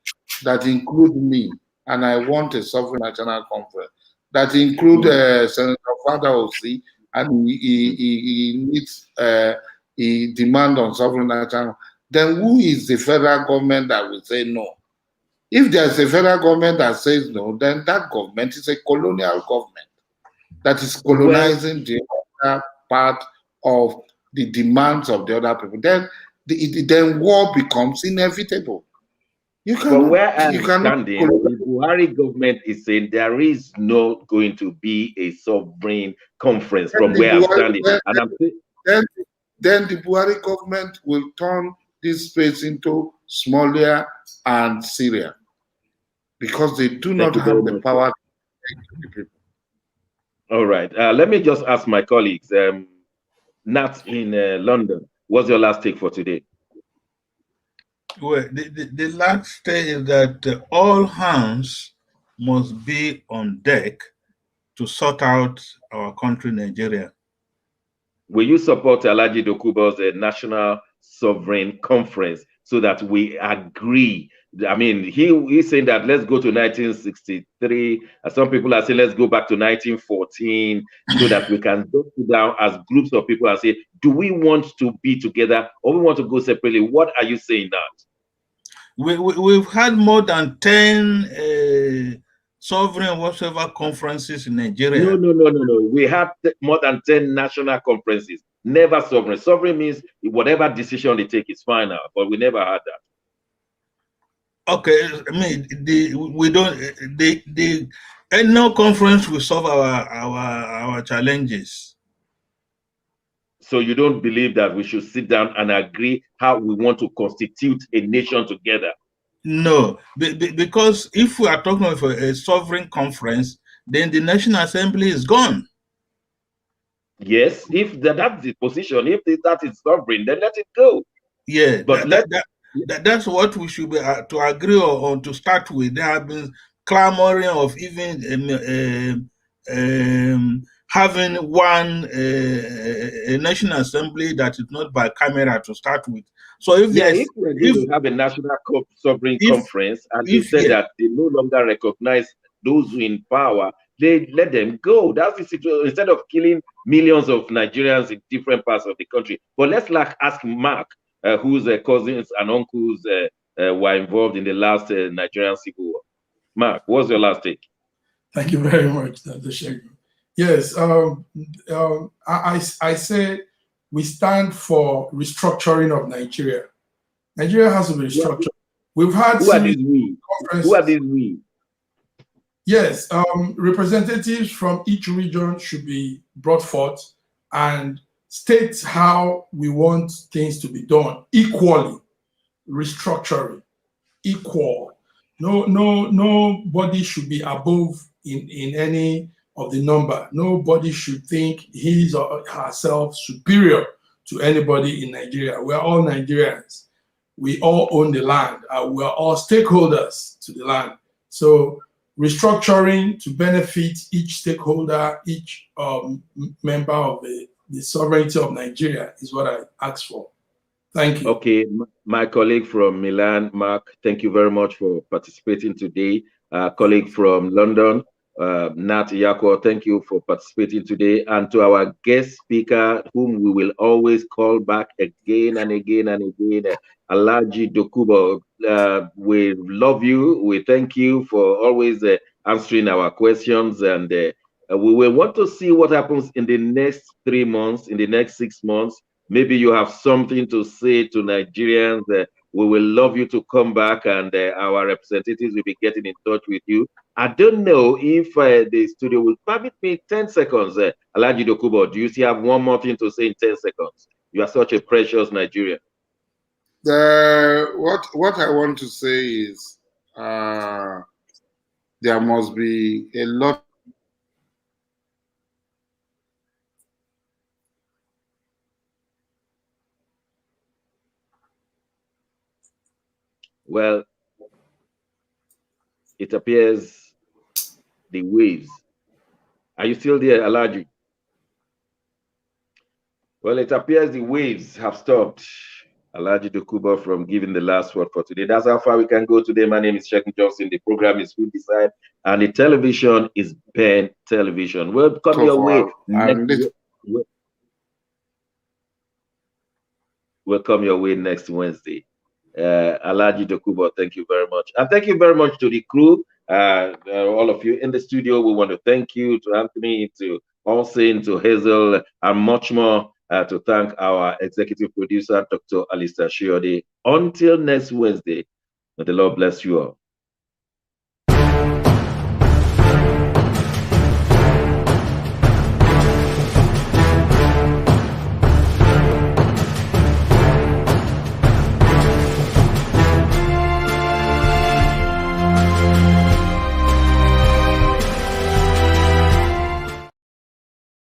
that includes me, and I want a sovereign national conference that includes Senator Fada Osi, and he needs he demand on sovereign national, then who is the federal government that will say no? If there's a federal government that says no, then that government is a colonial government that is colonizing the other part of the demands of the other people. Then war becomes inevitable. But where I'm standing, the Buhari government is saying there is not going to be a sovereign conference from where I'm standing. Then the Buhari government will turn this space into Somalia and Syria, because they do not have the power to take the people. All right. Let me just ask my colleagues. Nat in London, what's your last take for today? Well, the last thing is that all hands must be on deck to sort out our country, Nigeria. Will you support Alhaji Dokubo's National Sovereign Conference so that we agree? I mean, he's saying that let's go to 1963. Some people are saying let's go back to 1914 so that we can sit down as groups of people and say, do we want to be together or we want to go separately? What are you saying now? We've had more than 10 sovereign whatever conferences in Nigeria. No. We have more than 10 national conferences. Never sovereign. Sovereign means whatever decision they take is final, but we never had that. Okay, I mean, the annual conference will solve our challenges. So you don't believe that we should sit down and agree how we want to constitute a nation together? No, because if we are talking of a sovereign conference, then the National Assembly is gone. Yes, if that's the position, if that is sovereign, then let it go. Yeah, but that's what we should be to agree on to start with. There have been clamoring of even having one a National Assembly that is not by camera to start with. So if we're going to have a national sovereign conference, and you said that they no longer recognize those who in power, they let them go. That's the situation. Instead of killing millions of Nigerians in different parts of the country. But let's ask Mark, whose cousins and uncles were involved in the last Nigerian civil war. Mark, what's your last take? Thank you very much, Dr. Shegun. Yes, I say we stand for restructuring of Nigeria. Nigeria has to be restructured. We've had Who are these we? Who are these we? Yes, representatives from each region should be brought forth and state how we want things to be done equally, restructuring, equal. Nobody should be above in any of the number. Nobody should think his or herself superior to anybody in Nigeria. We're all Nigerians. We all own the land. We are all stakeholders to the land. So restructuring to benefit each stakeholder, each member of the sovereignty of Nigeria is what I ask for. Thank you. Okay, my colleague from Milan, Mark, thank you very much for participating today. Colleague from London, Nat Yako, thank you for participating today. And to our guest speaker, whom we will always call back again and again and again, Alhaji Dokubo, we love you. We thank you for always answering our questions. And we will want to see what happens in the next 3 months, in the next 6 months. Maybe you have something to say to Nigerians. We will love you to come back, and our representatives will be getting in touch with you. I don't know if the studio will permit me 10 seconds. Alhaji Dokubo, do you still have one more thing to say in 10 seconds? You are such a precious Nigerian. What I want to say is there must be a lot. Well, it appears the waves. Are you still there, Alhaji? Well, it appears the waves have stopped Alhaji Dokubo from giving the last word for today. That's how far we can go today. My name is Shegun Johnson. The program is We Decide, and the television is Ben Television. We'll come your way. We'll come your way next Wednesday. Alhaji Dokubo, thank you very much. And thank you very much to the crew, all of you in the studio. We want to thank you, to Anthony, to Olsen, to Hazel, and much more, to thank our executive producer, Dr. Alistair Shiode. Until next Wednesday, may the Lord bless you all.